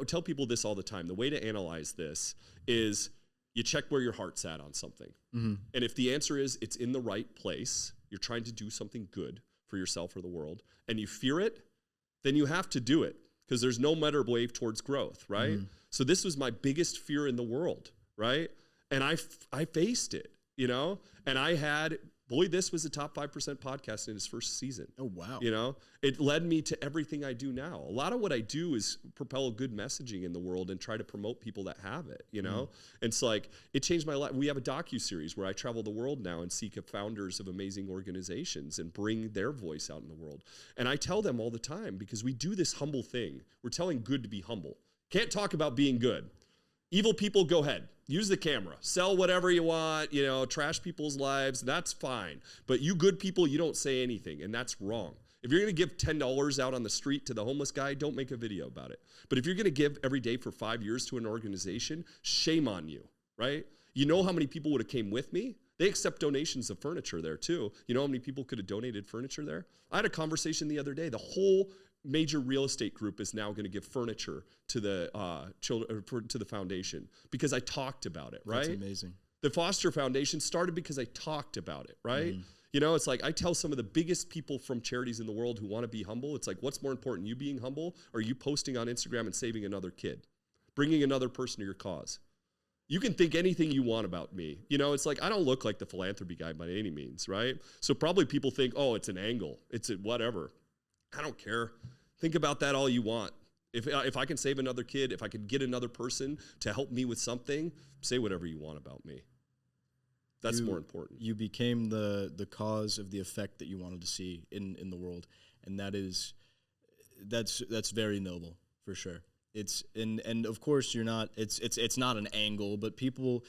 tell people this all the time. The way to analyze this is you check where your heart's at on something. And if the answer is it's in the right place, you're trying to do something good for yourself or the world, and you fear it, then you have to do it because there's no better way towards growth, right? So this was my biggest fear in the world, right? And I faced it, you know, and I had Boy, This was a top 5% podcast in its first season. Oh, wow. You know, it led me to everything I do now. A lot of what I do is propel good messaging in the world and try to promote people that have it, you know? And it's like, it changed my life. We have a docuseries where I travel the world now and seek founders of amazing organizations and bring their voice out in the world. And I tell them all the time, because we do this humble thing. We're telling good to be humble. Can't talk about being good. Evil people, go ahead. Use the camera. Sell whatever you want, you know, trash people's lives. That's fine. But you good people, you don't say anything, and that's wrong. If you're going to give $10 out on the street to the homeless guy, don't make a video about it. But if you're going to give every day for 5 years to an organization, shame on you, right? You know how many people would have came with me? They accept donations of furniture there too. You know how many people could have donated furniture there? I had a conversation the other day. The whole major real estate group is now going to give furniture to the children, to the foundation, because I talked about it, right? That's amazing. The Foster Foundation started because I talked about it, right? You know, it's like I tell some of the biggest people from charities in the world who want to be humble, it's like, what's more important, you being humble or you posting on Instagram and saving another kid, bringing another person to your cause? You can think anything you want about me. You know, it's like, I don't look like the philanthropy guy by any means, right? So probably people think, oh, it's an angle. It's a whatever. I don't care. Think about that all you want. If I can save another kid, if I can get another person to help me with something, say whatever you want about me. That's more important. You became the cause of the effect that you wanted to see in the world, and that's very noble for sure. It's and of course you're not. It's not an angle, but people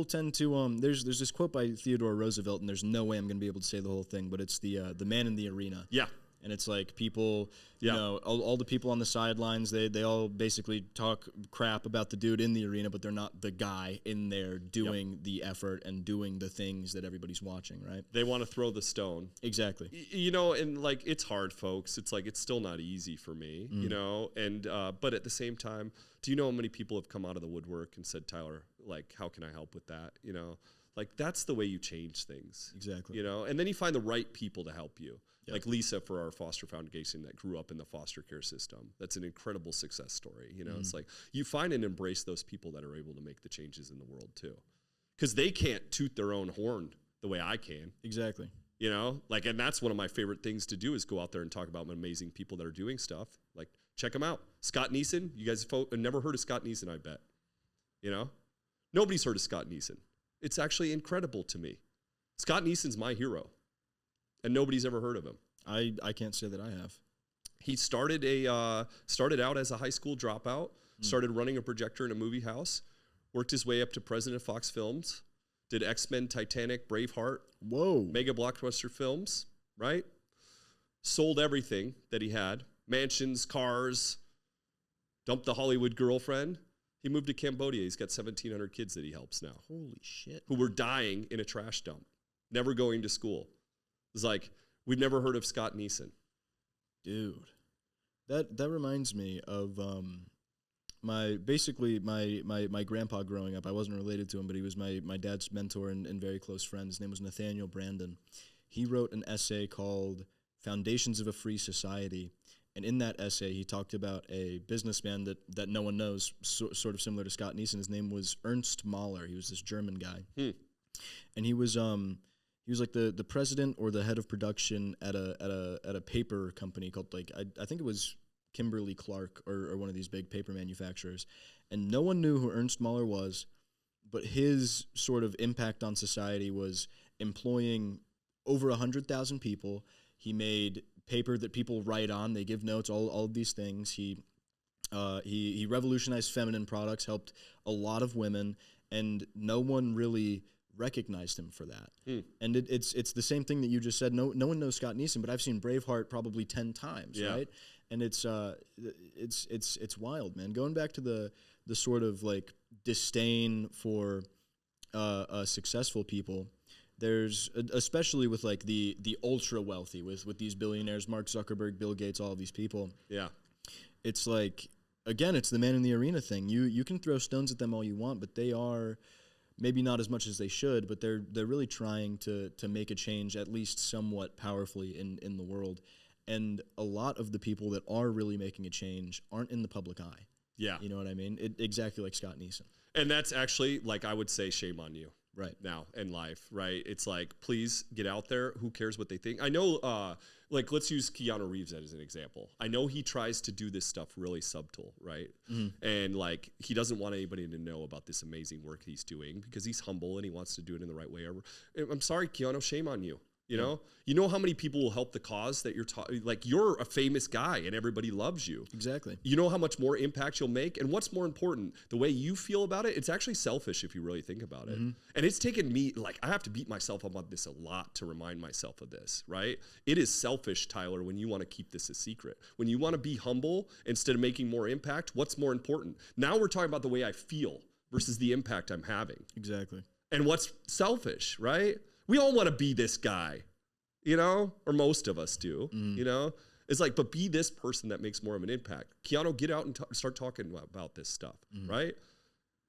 tend to There's this quote by Theodore Roosevelt, and there's no way I'm going to be able to say the whole thing, but it's the man in the arena. Yeah. And it's like people, you know, all the people on the sidelines, they all basically talk crap about the dude in the arena, but they're not the guy in there doing the effort and doing the things that everybody's watching, right? They want to throw the stone. Exactly. You know, and like, it's hard, folks. It's like, it's still not easy for me, you know? And, but at the same time, do you know how many people have come out of the woodwork and said, Tyler, like, how can I help with that? You know, like, that's the way you change things. Exactly. You know, and then you find the right people to help you. Yep. Like Lisa for our foster foundation that grew up in the foster care system. That's an incredible success story. You know, it's like you find and embrace those people that are able to make the changes in the world too. Because they can't toot their own horn the way I can. Exactly. You know, like, and that's one of my favorite things to do is go out there and talk about amazing people that are doing stuff. Like, check them out. Scott Neeson. You guys have never heard of Scott Neeson, I bet. You know? Nobody's heard of Scott Neeson. It's actually incredible to me. Scott Neeson's my hero. And nobody's ever heard of him. I can't say that I have. He started out as a high school dropout, started running a projector in a movie house, worked his way up to president of Fox Films, did X-Men, Titanic, Braveheart, mega blockbuster films, right? Sold everything that he had, mansions, cars, dumped the Hollywood girlfriend. He moved to Cambodia. He's got 1,700 kids that he helps now. Holy shit. Who were dying in a trash dump, never going to school. It's like, we've never heard of Scott Neeson. Dude, that reminds me of my grandpa growing up. I wasn't related to him, but he was my dad's mentor and very close friend. His name was Nathaniel Brandon. He wrote an essay called Foundations of a Free Society. And in that essay, he talked about a businessman that no one knows, sort of similar to Scott Neeson. His name was Ernst Mahler. He was this German guy. And he was like the president or the head of production at a paper company called, like, I think it was Kimberly-Clark or one of these big paper manufacturers. And no one knew who Ernst Mahler was, but his sort of impact on society was employing over 100,000 people. He made paper that people write on. They give notes, all of these things. He revolutionized feminine products, helped a lot of women, and no one really recognized him for that. And it's the same thing that you just said. No one knows Scott Neeson, but I've seen Braveheart probably 10 times, right? And it's wild, man. Going back to the sort of like disdain for successful people. There's, especially with like the ultra wealthy, with these billionaires, Mark Zuckerberg, Bill Gates, all of these people. Yeah. It's like, again, it's the man in the arena thing. You can throw stones at them all you want, but they are maybe not as much as they should, but they're really trying to make a change, at least somewhat powerfully in the world. And a lot of the people that are really making a change aren't in the public eye. Yeah. You know what I mean? Exactly like Scott Neeson. And that's actually, like, I would say, shame on you. Right. Now in life, right? It's like, please get out there. Who cares what they think? I know, like, let's use Keanu Reeves as an example. I know he tries to do this stuff really subtle, right? And like, he doesn't want anybody to know about this amazing work he's doing because he's humble and he wants to do it in the right way. I'm sorry, Keanu, shame on you. You know how many people will help the cause that you're like, you're a famous guy and everybody loves you. Exactly. You know how much more impact you'll make, and what's more important, the way you feel about it. It's actually selfish if you really think about it. And it's taken me, like, I have to beat myself up on this a lot to remind myself of this, right? It is selfish, Tyler, when you want to keep this a secret. When you want to be humble instead of making more impact, what's more important? Now we're talking about the way I feel versus the impact I'm having. Exactly. And what's selfish, right? We all want to be this guy, or most of us do, It's like, but be this person that makes more of an impact. Keanu, get out and start talking about this stuff, right?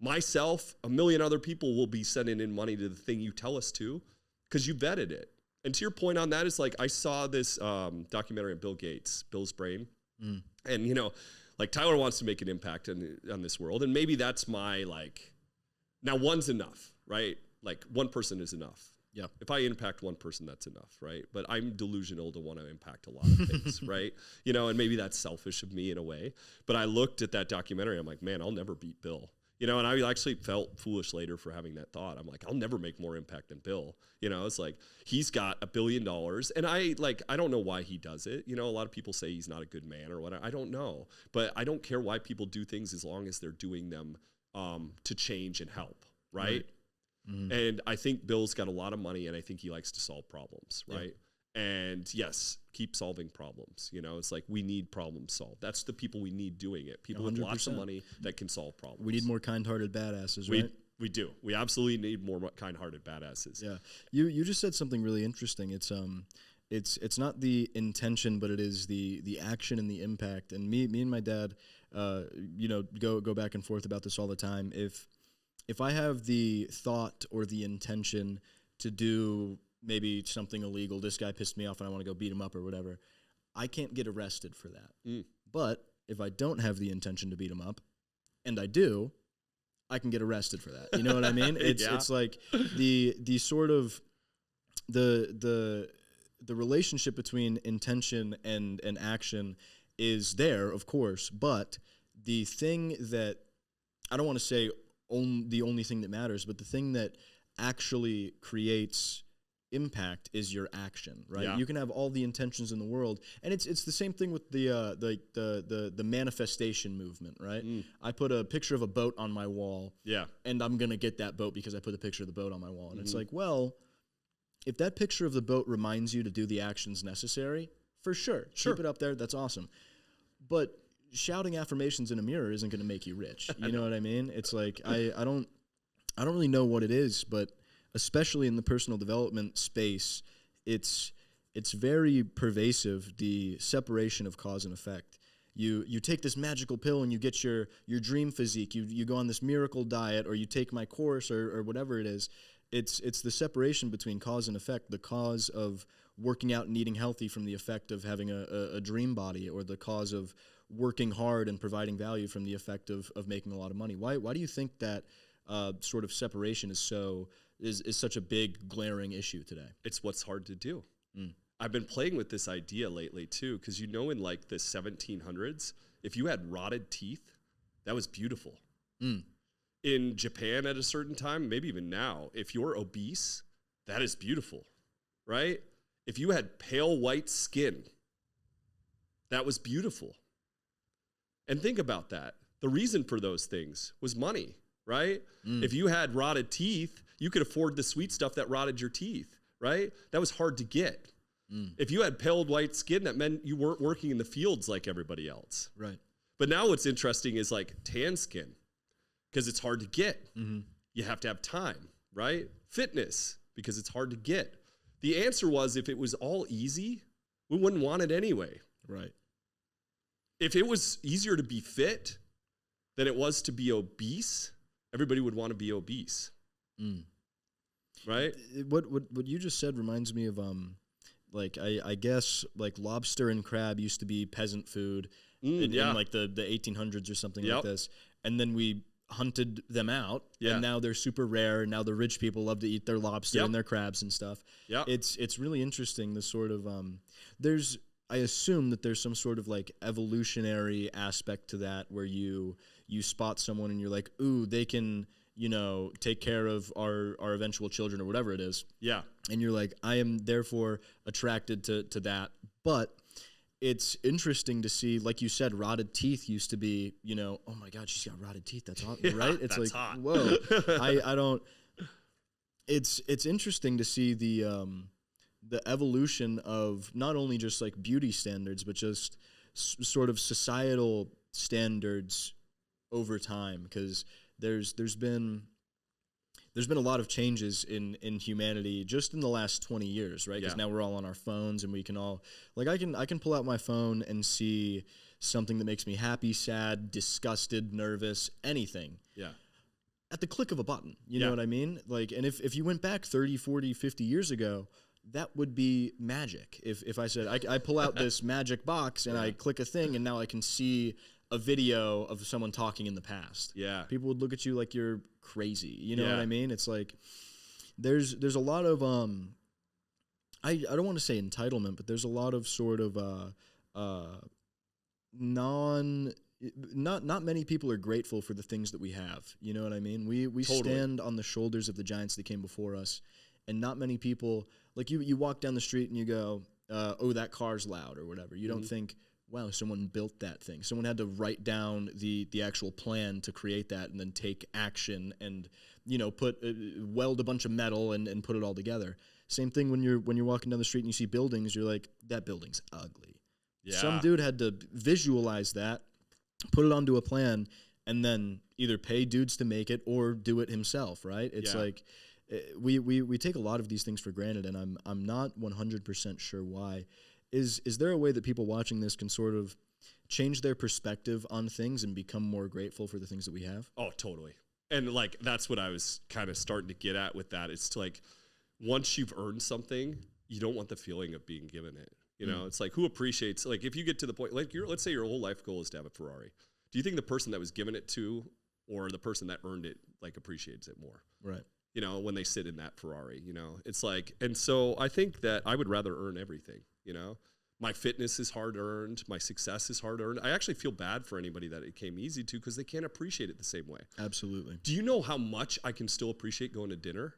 Myself, a million other people will be sending in money to the thing you tell us to because you vetted it. And to your point on that is, like, I saw this documentary on Bill Gates, Bill's Brain. And, like, Tyler wants to make an impact on this world. And maybe that's my, like, now one's enough, right? Like, one person is enough. Yeah. If I impact one person, that's enough, right? But I'm delusional to want to impact a lot of things, right? And maybe that's selfish of me in a way. But I looked at that documentary, I'm like, man, I'll never beat Bill. You know, and I actually felt foolish later for having that thought. I'm like, I'll never make more impact than Bill. You know, it's like, he's got $1 billion, and I don't know why he does it. You know, a lot of people say he's not a good man or whatever. I don't know, but I don't care why people do things as long as they're doing them to change and help, right? Mm-hmm. And I think Bill's got a lot of money, and I think he likes to solve problems, right? Yeah. And yes, keep solving problems. You know, it's like, we need problems solved. That's the people we need doing it. People 100%. With lots of money that can solve problems. We need more kind-hearted badasses, right? We do. We absolutely need more kind-hearted badasses. Yeah. You just said something really interesting. It's not the intention, but it is the action and the impact. And me and my dad, go back and forth about this all the time. If I have the thought or the intention to do maybe something illegal, this guy pissed me off and I want to go beat him up or whatever, I can't get arrested for that. Mm. But if I don't have the intention to beat him up, and I do, I can get arrested for that. You know what I mean? It's like the sort of the relationship between intention and action is there, of course, but the thing that, I don't want to say the only thing that matters, but the thing that actually creates impact is your action, right? Yeah. You can have all the intentions in the world, and it's the same thing with the manifestation movement, right? Mm. I put a picture of a boat on my wall, and I'm gonna get that boat because I put a picture of the boat on my wall, and it's like, well, if that picture of the boat reminds you to do the actions necessary, for sure, keep it up there. That's awesome, but shouting affirmations in a mirror isn't gonna make you rich. You know what I mean? It's like I don't really know what it is, but especially in the personal development space, it's very pervasive, the separation of cause and effect. You take this magical pill and you get your dream physique. You go on this miracle diet, or you take my course or whatever it is. It's the separation between cause and effect, the cause of working out and eating healthy from the effect of having a dream body, or the cause of working hard and providing value from the effect of making a lot of money. Why do you think that sort of separation is such a big glaring issue today? It's what's hard to do. Mm. I've been playing with this idea lately too, because in like the 1700s, if you had rotted teeth, that was beautiful. Mm. In Japan at a certain time, maybe even now, if you're obese, that is beautiful, right? If you had pale white skin, that was beautiful. And think about that. The reason for those things was money, right? Mm. If you had rotted teeth, you could afford the sweet stuff that rotted your teeth, right? That was hard to get. Mm. If you had pale white skin, that meant you weren't working in the fields like everybody else. Right. But now what's interesting is like tan skin, because it's hard to get. Mm-hmm. You have to have time, right? Fitness, because it's hard to get. The answer was, if it was all easy, we wouldn't want it anyway. Right. If it was easier to be fit than it was to be obese, everybody would want to be obese. Mm. Right? What you just said reminds me of I guess like lobster and crab used to be peasant food in like the 1800s or something like this, and then we hunted them out, and now they're super rare. Now the rich people love to eat their lobster and their crabs and stuff. Yeah, it's really interesting. The sort of I assume that there's some sort of like evolutionary aspect to that, where you spot someone and you're like, ooh, they can, take care of our eventual children or whatever it is. Yeah. And you're like, I am therefore attracted to that. But it's interesting to see, like you said, rotted teeth used to be, oh my God, she's got rotted teeth. That's hot, right? It's that's like, hot. Whoa. I don't. It's interesting to see the evolution of not only just like beauty standards, but just sort of societal standards over time, because there's been a lot of changes in humanity just in the last 20 years, right? Because now we're all on our phones, and we can all, like, I can pull out my phone and see something that makes me happy, sad, disgusted, nervous, anything. Yeah. At the click of a button, you know what I mean? Like, and if you went back 30, 40, 50 years ago, that would be magic. If I said, I pull out this magic box and I click a thing, and now I can see a video of someone talking in the past. Yeah. People would look at you like you're crazy. You know what I mean? It's like there's a lot of I don't want to say entitlement, but there's a lot of sort of not many people are grateful for the things that we have. You know what I mean? We Totally. stand on the shoulders of the giants that came before us, and not many people, like you walk down the street and you go, oh, that car's loud or whatever. You don't think, wow, someone built that thing. Someone had to write down the actual plan to create that and then take action and, weld a bunch of metal and put it all together. Same thing when you're walking down the street and you see buildings, you're like, that building's ugly. Yeah. Some dude had to visualize that, put it onto a plan, and then either pay dudes to make it or do it himself, right? It's like we take a lot of these things for granted, and I'm not 100% sure why. Is there a way that people watching this can sort of change their perspective on things and become more grateful for the things that we have? Oh, totally. And like that's what I was kind of starting to get at with that. It's like once you've earned something, you don't want the feeling of being given it. You know, it's like who appreciates, like if you get to the point, like let's say your whole life goal is to have a Ferrari. Do you think the person that was given it to or the person that earned it, like appreciates it more? Right. You know, when they sit in that Ferrari, you know, it's like, and so I think that I would rather earn everything, you know. My fitness is hard earned. My success is hard earned. I actually feel bad for anybody that it came easy to because they can't appreciate it the same way. Absolutely. Do you know how much I can still appreciate going to dinner?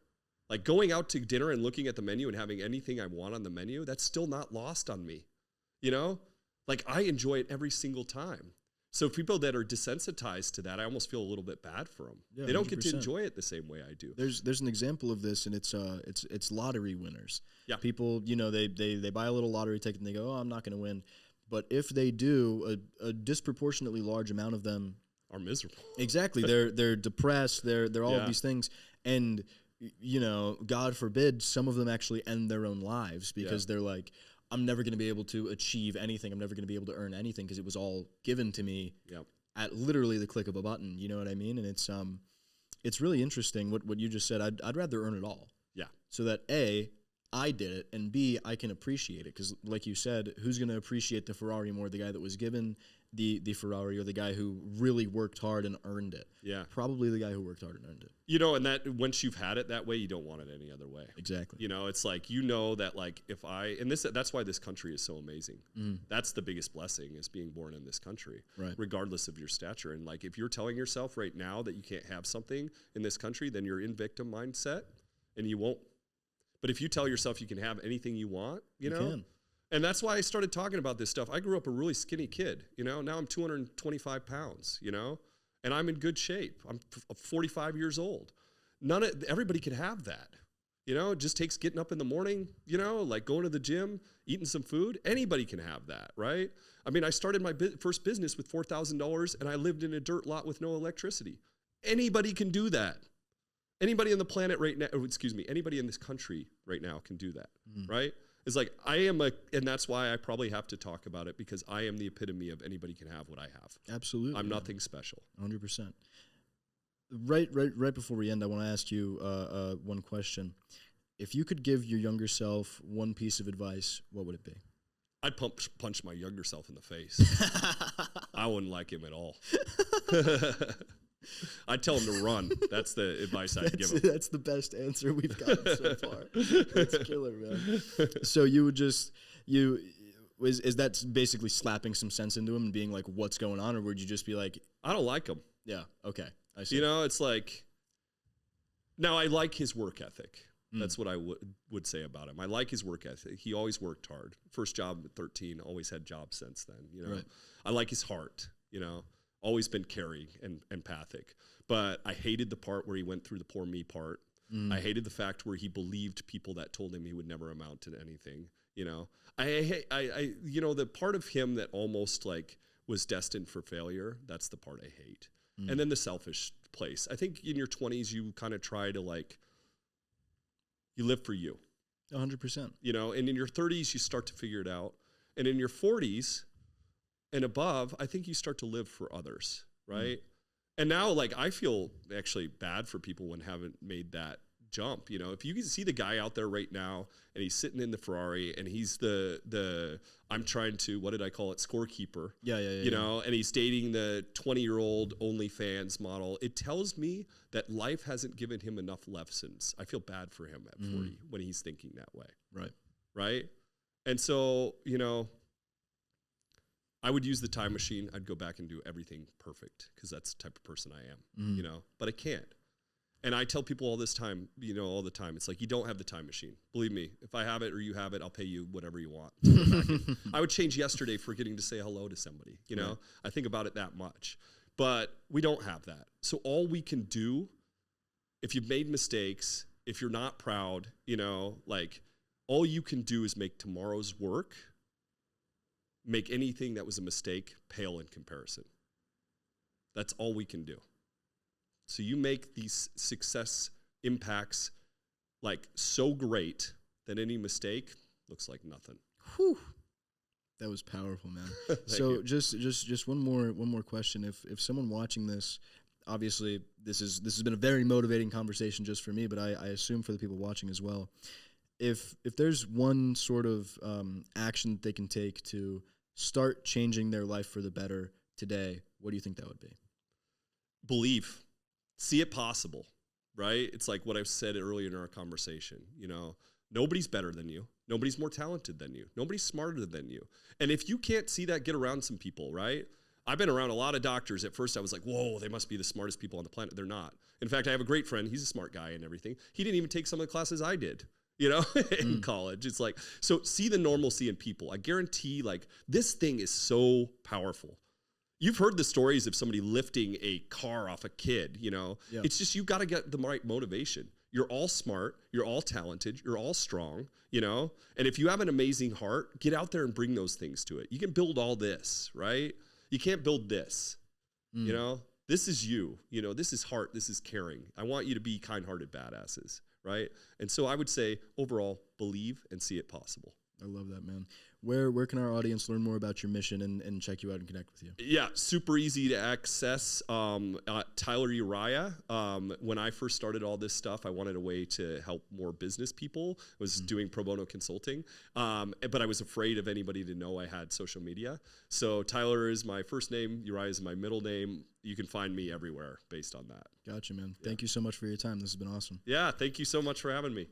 Like going out to dinner and looking at the menu and having anything I want on the menu, that's still not lost on me. You know? Like I enjoy it every single time. So people that are desensitized to that, I almost feel a little bit bad for them. Yeah, they don't get to 100%. enjoy it the same way I do. There's an example of this, and it's lottery winners. Yeah. People, they buy a little lottery ticket and they go, oh, I'm not going to win. But if they do, a disproportionately large amount of them Are miserable. Exactly. They're depressed. They're all of Yeah. these things, and God forbid, some of them actually end their own lives because they're like, I'm never going to be able to achieve anything. I'm never going to be able to earn anything because it was all given to me at literally the click of a button. You know what I mean? And it's really interesting what you just said. I'd rather earn it all. Yeah. So that A, I did it, and B, I can appreciate it. Because like you said, who's going to appreciate the Ferrari more, the guy that was given the Ferrari or the guy who really worked hard and earned it? Yeah. Probably the guy who worked hard and earned it. You know, and that once you've had it that way, you don't want it any other way. Exactly. You know, it's like, that like if that's why this country is so amazing. That's the biggest blessing is being born in this country, Right. regardless of your stature. And like, if you're telling yourself right now that you can't have something in this country, then you're in victim mindset and you won't. But if you tell yourself you can have anything you want, you know, can. and that's why I started talking about this stuff. I grew up a really skinny kid, now I'm 225 pounds, and I'm in good shape. I'm 45 years old. Everybody can have that. It just takes getting up in the morning, like going to the gym, eating some food. Anybody can have that, right? I mean, I started my first business with $4,000 and I lived in a dirt lot with no electricity. Anybody can do that. Anybody on the planet right now, anybody in this country right now can do that, right? It's like, and that's why I probably have to talk about it because I am the epitome of anybody can have what I have. Absolutely. I'm nothing special. 100%. Right before we end, I want to ask you one question. If you could give your younger self one piece of advice, what would it be? I'd punch my younger self in the face. I wouldn't like him at all. I'd tell him to run. That's the advice I'd give him. That's the best answer we've gotten so far. That's killer, man. So you would is that basically slapping some sense into him and being like, what's going on? Or would you just be like, I don't like him. Yeah, okay, I see. It's like, now I like his work ethic. That's what I would say about him. I like his work ethic. He always worked hard. First job at 13, always had jobs since then. Right. I like his heart, always been caring and empathic. But I hated the part where he went through the poor me part. I hated the fact where he believed people that told him he would never amount to anything. The part of him that almost like was destined for failure, that's the part I hate. And then the selfish place. I think in your 20s, you kind of try to like, you live for you. 100%. And in your 30s, you start to figure it out. And in your 40s and above, I think you start to live for others, right? And now, like, I feel actually bad for people when haven't made that jump. If you can see the guy out there right now and he's sitting in the Ferrari and he's I'm trying to, what did I call it? Scorekeeper. Yeah. And he's dating the 20-year-old OnlyFans model. It tells me that life hasn't given him enough lessons. I feel bad for him at 40 when he's thinking that way. Right. Right. And so, I would use the time machine. I'd go back and do everything perfect because that's the type of person I am, you know, but I can't. And I tell people all the time, it's like, you don't have the time machine. Believe me, if I have it or you have it, I'll pay you whatever you want. I would change yesterday forgetting to say hello to somebody, you know? I think about it that much. But we don't have that. So all we can do, if you've made mistakes, if you're not proud, you know, like, all you can do is make tomorrow's work, make anything that was a mistake pale in comparison. That's all we can do. So you make these success impacts like so great that any mistake looks like nothing. Whew. That was powerful, man. So just one more question. If someone watching this, obviously this has been a very motivating conversation just for me, but I assume for the people watching as well. If there's one sort of action that they can take to start changing their life for the better today, what do you think that would be? Believe. See it possible, right? It's like what I've said earlier in our conversation, you know, nobody's better than you. Nobody's more talented than you. Nobody's smarter than you. And if you can't see that, get around some people, right? I've been around a lot of doctors. At first I was like, whoa, they must be the smartest people on the planet. They're not. In fact, I have a great friend. He's a smart guy and everything. He didn't even take some of the classes I did, you know, in college. It's like, so see the normalcy in people. I guarantee, like, this thing is so powerful. You've heard the stories of somebody lifting a car off a kid, you know. Yep. It's just, you got to get the right motivation. You're all smart. You're all talented. You're all strong, you know. And if you have an amazing heart, get out there and bring those things to it. You can build all this, right? You can't build this, you know. This is you, you know. This is heart. This is caring. I want you to be kind-hearted badasses, right? And so I would say, overall, believe and see it possible. I love that, man. Where can our audience learn more about your mission and check you out and connect with you? Yeah, super easy to access. Tyler Uriah. When I first started all this stuff, I wanted a way to help more business people. I was doing pro bono consulting, but I was afraid of anybody to know I had social media. So Tyler is my first name. Uriah is my middle name. You can find me everywhere based on that. Gotcha, man. Thank you so much for your time. This has been awesome. Yeah, thank you so much for having me.